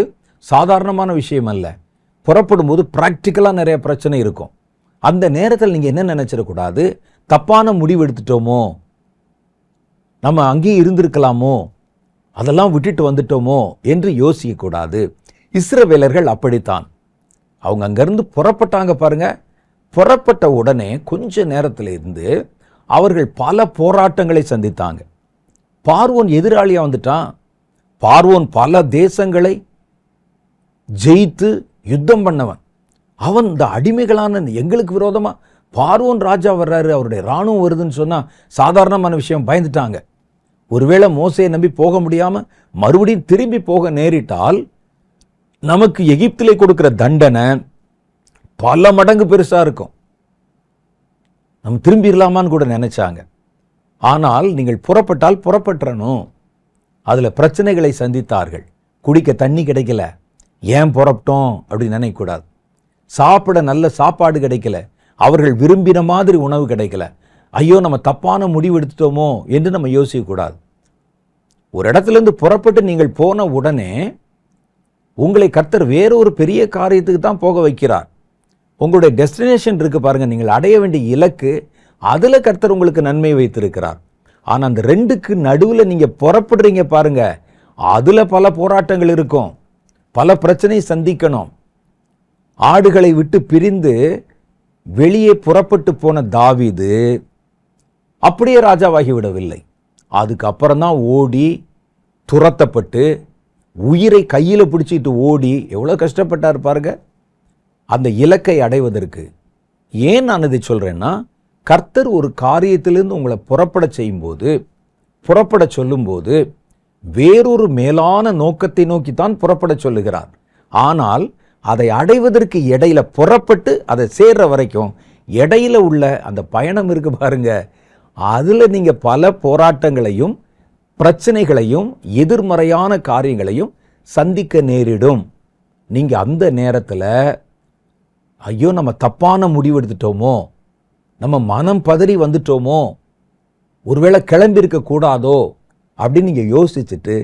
சாதாரணமான விஷயம் அல்ல. புறப்படும் போது ப்ராக்டிக்கலாக நிறைய பிரச்சனை இருக்கும். அந்த நேரத்தில் நீங்கள் என்ன நினச்சிடக்கூடாது, தப்பான முடிவு எடுத்துட்டோமோ, நம்ம அங்கேயே இருந்திருக்கலாமோ, அதெல்லாம் விட்டுட்டு வந்துட்டோமோ என்று யோசிக்கக்கூடாது. இஸ்ரவேலர்கள் அப்படித்தான். அவங்க அங்கேருந்து புறப்பட்டாங்க பாருங்க. புறப்பட்ட உடனே கொஞ்ச நேரத்தில் இருந்து அவர்கள் பல போராட்டங்களை சந்தித்தாங்க. பார்வோன் எதிராளியாக வந்துட்டான். பார்வோன் பல தேசங்களை ஜெயித்து யுத்தம் பண்ணவன். அவன் இந்த அடிமைகளான எங்களுக்கு விரோதமாக பார்வோன் ராஜா வர்றாரு, அவருடைய இராணுவம் வருதுன்னு சொன்னால் சாதாரணமான விஷயம், பயந்துட்டாங்க. ஒருவேளை மோசையை நம்பி போக முடியாமல் மறுபடியும் திரும்பி போக நேரிட்டால் நமக்கு எகிப்திலே கொடுக்கிற தண்டனை பல மடங்கு பெருசாக இருக்கும், நம்ம திரும்பிடலாமான்னு கூட நினைச்சாங்க. ஆனால் நீங்கள் புறப்பட்டால் புறப்பற்றணும். அதில் பிரச்சனைகளை சந்தித்தார்கள். குடிக்க தண்ணி கிடைக்கல, ஏன் புறப்பட்டோம் அப்படின்னு நினைக்கக்கூடாது. சாப்பிட நல்ல சாப்பாடு கிடைக்கல, அவர்கள் விரும்பின மாதிரி உணவு கிடைக்கல, ஐயோ நம்ம தப்பான முடிவு எடுத்துட்டோமோ என்று நம்ம யோசிக்கக்கூடாது. ஒரு இடத்துலேருந்து புறப்பட்டு நீங்கள் போன உடனே உங்களை கர்த்தர் வேறொரு பெரிய காரியத்துக்கு தான் போக வைக்கிறார். உங்களுடைய டெஸ்டினேஷன் இருக்கு பாருங்க, நீங்கள் அடைய வேண்டிய இலக்கு, அதில் கர்த்தர் உங்களுக்கு நன்மை வைத்திருக்கிறார். ஆனால் அந்த ரெண்டுக்கு நடுவில் நீங்கள் புறப்படுறீங்க பாருங்க, அதில் பல போராட்டங்கள் இருக்கும், பல பிரச்சனை சந்திக்கணும். ஆடுகளை விட்டு பிரிந்து வெளியே புறப்பட்டு போன தாவீது அப்படியே ராஜாவாகி விடவில்லை. அதுக்கப்புறம் தான் ஓடி துரத்தப்பட்டு உயிரை கையில் பிடிச்சிட்டு ஓடி எவ்வளோ கஷ்டப்பட்டார் பாருங்க அந்த இலக்கை அடைவதற்கு. ஏன் நான் இதை சொல்கிறேன்னா, கர்த்தர் ஒரு காரியத்திலிருந்து உங்களை புறப்பட சொல்லும்போது வேறொரு மேலான நோக்கத்தை நோக்கித்தான் புறப்பட சொல்லுகிறார். ஆனால் அதை அடைவதற்கு இடையில புறப்பட்டு அதை சேர்ற வரைக்கும் இடையில உள்ள அந்த பயணம் இருக்கு பாருங்க, அதில் நீங்கள் பல போராட்டங்களையும் பிரச்சனைகளையும் எதிர்மறையான காரியங்களையும் சந்திக்க நேரிடும். நீங்கள் அந்த நேரத்தில் ஐயோ நம்ம தப்பான முடிவு எடுத்துட்டோமோ, நம்ம மனம் பதறி வந்துட்டோமோ, ஒருவேளை கிளம்பி இருக்க கூடாதோ அப்படின்னு நீங்கள் யோசிச்சுட்டு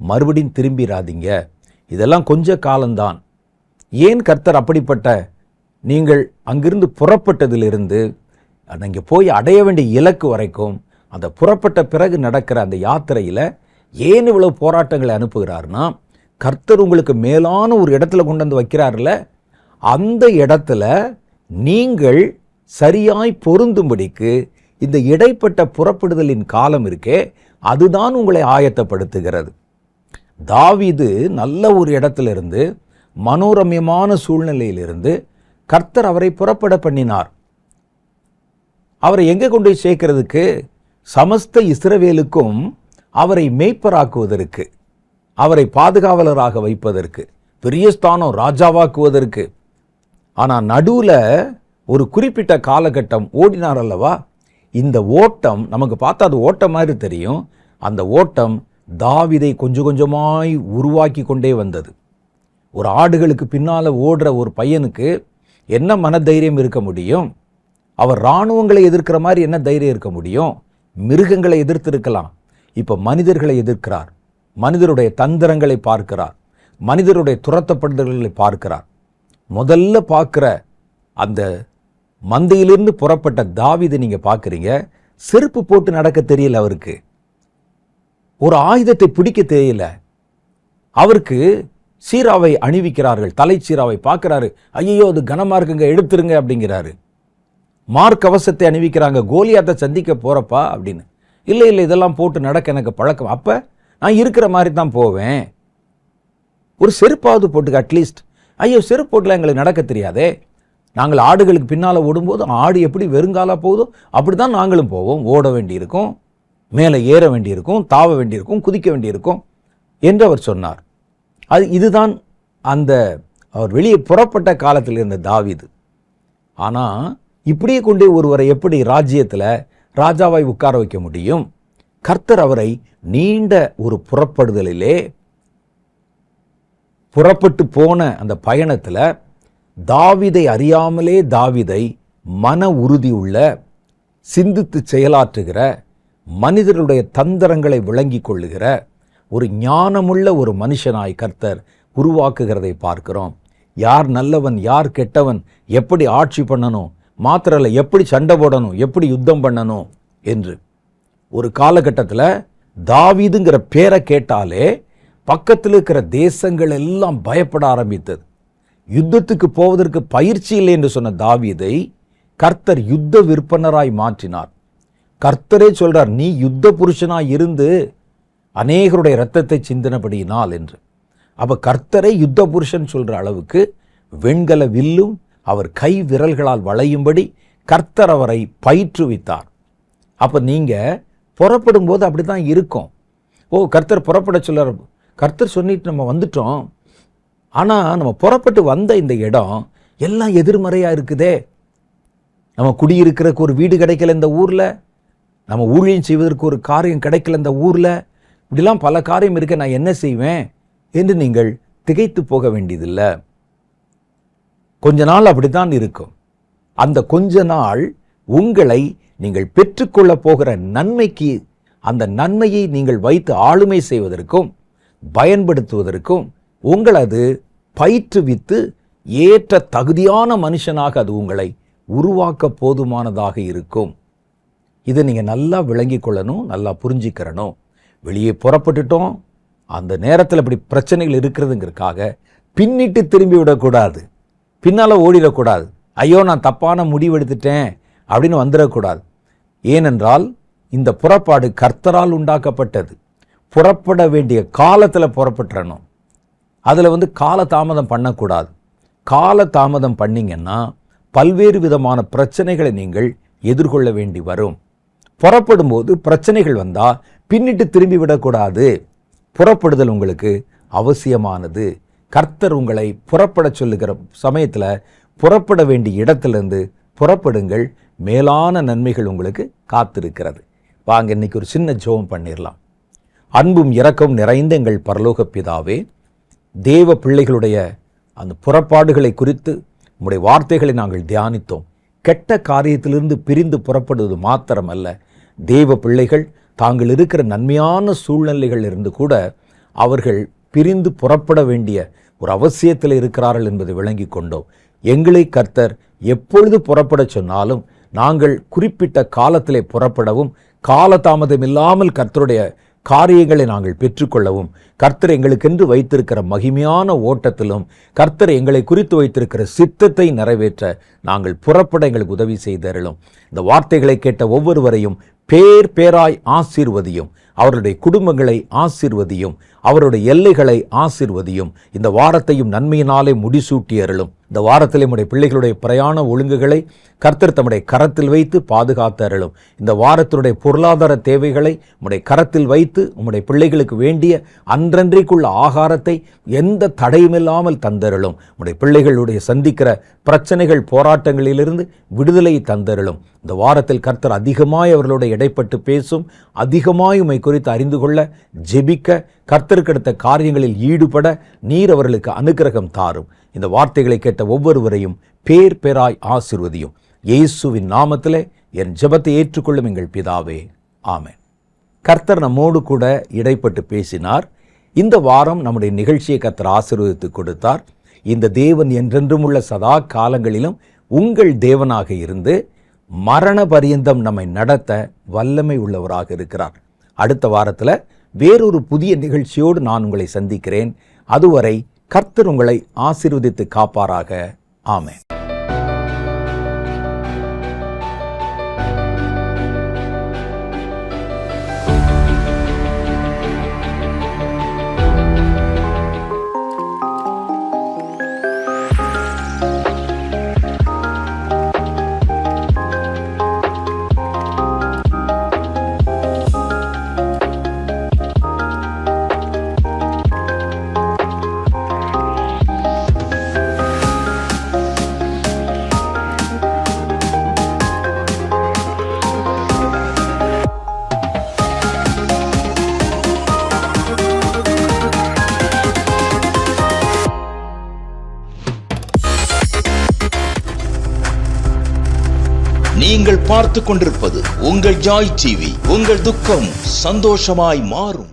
மறுபடியும் திரும்பிடாதீங்க, இதெல்லாம் கொஞ்ச காலம்தான். ஏன் கர்த்தர் அப்படிப்பட்ட நீங்கள் அங்கிருந்து புறப்பட்டதிலிருந்து அங்கே போய் அடைய வேண்டிய இலக்கு வரைக்கும் அந்த புறப்பட்ட பிறகு நடக்கிற அந்த யாத்திரையில் ஏன் இவ்வளவு போராட்டங்களை அனுப்புகிறார்னா, கர்த்தர் உங்களுக்கு மேலான ஒரு இடத்துல கொண்டு வந்து வைக்கிறார்ல, அந்த இடத்துல நீங்கள் சரியாய் பொருந்தும்படிக்கு இந்த இடைப்பட்ட புறப்படுதலின் காலம் இருக்கே, அதுதான் உங்களை ஆயத்தப்படுத்துகிறது. தாவீது நல்ல ஒரு இடத்திலிருந்து, மனோரம்யமான சூழ்நிலையிலிருந்து கர்த்தர் அவரை புறப்பட பண்ணினார். அவரை எங்கே கொண்டு போய் சேர்க்கிறதுக்கு? சமஸ்த இஸ்ரவேலுக்கும் அவரை மேய்ப்பராக்குவதற்கு, அவரை பாதுகாவலராக வைப்பதற்கு, பெரிய ஸ்தானம் ராஜாவாக்குவதற்கு. ஆனால் நடுவில் ஒரு குறிப்பிட்ட காலகட்டம் ஓடினார் அல்லவா? இந்த ஓட்டம் நமக்கு பார்த்தா அது ஓட்டம் மாதிரி தெரியும். அந்த ஓட்டம் தாவீதை கொஞ்சம் கொஞ்சமாய் உருவாக்கி கொண்டே வந்தது. ஒரு ஆடுகளுக்கு பின்னால் ஓடுற ஒரு பையனுக்கு என்ன மனதைரியம் இருக்க முடியும்? அவர் இராணுவங்களை எதிர்க்கிற மாதிரி என்ன தைரியம் இருக்க முடியும்? மிருகங்களை எதிர்த்து இருக்கலாம். இப்போ மனிதர்களை எதிர்க்கிறார், மனிதருடைய தந்திரங்களை பார்க்கிறார், மனிதருடைய துரத்தப்படுதல்களை பார்க்கிறார். முதல்ல பார்க்குற அந்த மந்தையிலிருந்து புறப்பட்ட தாவீதை நீங்க பார்க்குறீங்க, செருப்பு போட்டு நடக்க தெரியல அவருக்கு, ஒரு ஆயுதத்தை பிடிக்க தெரியல அவருக்கு. சீராவை அணிவிக்கிறார்கள், தலை சீராவை பார்க்கிறாரு, ஐயோ அது கனமா இருக்குங்க எடுத்துருங்க அப்படிங்கிறாரு. மார்க்கவசத்தை அணிவிக்கிறாங்க, கோலியாத்தை சந்திக்க போறப்பா அப்படின்னு. இல்லை இல்லை இதெல்லாம் போட்டு நடக்க எனக்கு பழக்கம், அப்ப நான் இருக்கிற மாதிரி தான் போவேன், ஒரு செருப்பாவது போட்டுக்க அட்லீஸ்ட். ஐயோ செருப்பு போட்டுல எங்களுக்கு நடக்க தெரியாதே, நாங்கள் ஆடுகளுக்கு பின்னால் ஓடும்போது ஆடு எப்படி வெறுங்காலா போகுதோ அப்படி தான் நாங்களும் போவோம், ஓட வேண்டியிருக்கும், மேலே ஏற வேண்டியிருக்கும், தாவ வேண்டியிருக்கும், குதிக்க வேண்டியிருக்கும் என்று அவர் சொன்னார். இதுதான் அந்த அவர் வெளியே புறப்பட்ட காலத்தில் இருந்த தாவீது. ஆனால் இப்படியே கொண்டே ஒருவரை எப்படி ராஜ்யத்தில் ராஜாவாய் உட்கார வைக்க முடியும்? கர்த்தர் அவரை நீண்ட ஒரு புறப்படுதலிலே, புறப்பட்டு போன அந்த பயணத்தில் தாவீதை அறியாமலே தாவீதை மன உறுதி உள்ள, சிந்தித்து செயலாற்றுகிற, மனிதர்களுடைய தந்திரங்களை விளங்கி கொள்ளுகிற ஒரு ஞானமுள்ள ஒரு மனுஷனாய் கர்த்தர் உருவாக்குகிறதை பார்க்கிறோம். யார் நல்லவன் யார் கெட்டவன், எப்படி ஆட்சி பண்ணணும், மாத்திரல்ல எப்படி சண்டை போடணும், எப்படி யுத்தம் பண்ணணும் என்று. ஒரு காலகட்டத்தில் தாவீதுங்கிற பேரை கேட்டாலே பக்கத்தில் இருக்கிற தேசங்கள் எல்லாம் பயப்பட ஆரம்பித்தது. யுத்தத்துக்கு போவதற்கு பயிற்சி இல்லை என்று சொன்ன தாவீதை கர்த்தர் யுத்த விற்பனராய் மாற்றினார். கர்த்தரே சொல்றார், நீ யுத்த புருஷனாய் இருந்து அநேகருடைய இரத்தத்தை சிந்தினபடியினால் என்று. அப்ப கர்த்தரை யுத்த புருஷன் சொல்ற அளவுக்கு வெண்கல வில்லும் அவர் கை விரல்களால் வளையும்படி கர்த்தர் அவரை பயிற்றுவித்தார். அப்ப நீங்க புறப்படும் போது அப்படித்தான் இருக்கும். கர்த்தர் புறப்பட சொல்றார், கர்த்தர் சொல்லிட்டு நம்ம வந்துட்டோம், ஆனா நம்ம புறப்பட்டு வந்த இந்த இடம் எல்லாம் எதிர்மறையா இருக்குதே. நம்ம குடியிருக்கிறதுக்கு ஒரு வீடு கிடைக்கல இந்த ஊர்ல, நம்ம ஊழியம் செய்வதற்கு ஒரு காரியம் கிடைக்கல இந்த ஊர்ல, இப்படிலாம் பல காரியம் இருக்க, நான் என்ன செய்வேன் என்று நீங்கள் திகைத்து போக வேண்டியதில்லை. கொஞ்ச நாள் அப்படித்தான் இருக்கும். அந்த கொஞ்ச நாள் உங்களை நீங்கள் பெற்றுக்கொள்ள போகிற நன்மைக்கு, அந்த நன்மையை நீங்கள் வைத்து ஆளுமை செய்வதற்கும் பயன்படுத்துவதற்கும் உங்களது பயிற்றுவித்து ஏற்ற தகுதியான மனுஷனாக அது உங்களை உருவாக்க போதுமானதாக இருக்கும். இதை நீங்கள் நல்லா விளங்கி கொள்ளணும், நல்லா புரிஞ்சுக்கிறணும். வெளியே புறப்பட்டுட்டோம், அந்த நேரத்தில் இப்படி பிரச்சனைகள் இருக்கிறதுங்கிறதுக்காக பின்னிட்டு திரும்பி விடக்கூடாது, பின்னால் ஓடிடக்கூடாது. ஐயோ நான் தப்பான முடிவெடுத்துட்டேன் அப்படின்னு வந்துடக்கூடாது. ஏனென்றால் இந்த புறப்பாடு கர்த்தரால் உண்டாக்கப்பட்டது. புறப்பட வேண்டிய காலத்தில் புறப்பட்டுறணும். அதில் கால தாமதம் பண்ணக்கூடாது. கால தாமதம் பண்ணிங்கன்னா பல்வேறு விதமான பிரச்சனைகளை நீங்கள் எதிர்கொள்ள வேண்டி வரும். புறப்படும் போது பிரச்சனைகள் வந்தால் பின்னிட்டு திரும்பி விடக்கூடாது. புறப்படுதல் உங்களுக்கு அவசியமானது. கர்த்தர் உங்களை புறப்பட சொல்லுகிற சமயத்தில் புறப்பட வேண்டிய இடத்திலிருந்து புறப்படுங்கள். மேலான நன்மைகள் உங்களுக்கு காத்திருக்கிறது. வாங்க இன்னைக்கு ஒரு சின்ன ஜெபம் பண்ணிடலாம். அன்பும் இரக்கம் நிறைந்த எங்கள் பரலோக பிதாவே, தேவ பிள்ளைகளுடைய அந்த புறப்பாடுகளை குறித்து உம்முடைய வார்த்தைகளை நாங்கள் தியானித்தோம். கெட்ட காரியத்திலிருந்து பிரிந்து புறப்படுவது மாத்திரமல்ல, தேவ பிள்ளைகள் தாங்கள் இருக்கிற நன்மையான சூழ்நிலைகள் இருந்து கூட அவர்கள் பிரிந்து புறப்பட வேண்டிய ஒரு அவசியத்தில் இருக்கிறார்கள் என்பதை விளங்கி கொண்டோம். எங்களை கர்த்தர் எப்பொழுது புறப்பட சொன்னாலும் நாங்கள் குறிப்பிட்ட காலத்திலே புறப்படவும், காலதாமதம் இல்லாமல் கர்த்தருடைய காரியங்களை நாங்கள் பெற்றுக்கொள்ளவும், கர்த்தர் எங்களுக்கென்று வைத்திருக்கிற மகிமையான ஓட்டத்திலும் கர்த்தர் எங்களை குறித்து வைத்திருக்கிற சித்தத்தை நிறைவேற்ற நாங்கள் புறப்பட எங்களுக்கு உதவி செய்தருளும். இந்த வார்த்தைகளை கேட்ட ஒவ்வொருவரையும் பேர் பேராய் ஆசீர்வதியும், அவருடைய குடும்பங்களை ஆசீர்வதியும், அவருடைய எல்லைகளை ஆசீர்வதியும். இந்த வாரத்தையும் நன்மையினாலே முடிசூட்டி அருளும். இந்த வாரத்திலே உம்முடைய பிள்ளைகளுடைய பிரயாண ஒழுங்குகளை கர்த்தர் தம்முடைய கரத்தில் வைத்து பாதுகாத்து அருளும். இந்த வாரத்தினுடைய பொருளாதார தேவைகளை உம்முடைய கரத்தில் வைத்து உம்முடைய பிள்ளைகளுக்கு வேண்டிய அன்றன்றைக்குள்ள ஆகாரத்தை எந்த தடையுமில்லாமல் தந்தருளும். உம்முடைய பிள்ளைகளுடைய சந்திக்கிற பிரச்சனைகள், போராட்டங்களிலிருந்து விடுதலை தந்தருளும். இந்த வாரத்தில் கர்த்தர் அதிகமாய் அவர்களோட இடைப்பட்டு பேசும், அதிகமாய் உம்மை குறித்து அறிந்து கொள்ள, ஜெபிக்க, கர்த்தருக்கு அடுத்த காரியங்களில் ஈடுபட நீர் அவர்களுக்கு அனுக்கிரகம் தாரும். இந்த வார்த்தைகளை கேட்ட ஒவ்வொருவரையும் பேர் பேராய் ஆசீர்வதியும். இயேசுவின் நாமத்திலே என் ஜெபத்தை ஏற்றுக்கொள்ளும் எங்கள் பிதாவே, ஆமென். கர்த்தர் நம்மோடு கூட இடைப்பட்டு பேசினார். இந்த வாரம் நம்முடைய நிகழ்ச்சியை கர்த்தர் ஆசீர்வதித்து கொடுத்தார். இந்த தேவன் என்றென்றும் உள்ள சதா காலங்களிலும் உங்கள் தேவனாக இருந்து மரண பரியந்தம் நம்மை நடத்த வல்லமை உள்ளவராக இருக்கிறார். அடுத்த வாரத்தில் வேறொரு புதிய நிகழ்ச்சியோடு நான் உங்களை சந்திக்கிறேன். அதுவரை கர்த்தர் உங்களை ஆசீர்வதித்து காப்பாராக. ஆமென். நீங்கள் பார்த்துக் கொண்டிருப்பது உங்கள் ஜாய் டிவி. உங்கள் துக்கம் சந்தோஷமாய் மாறும்.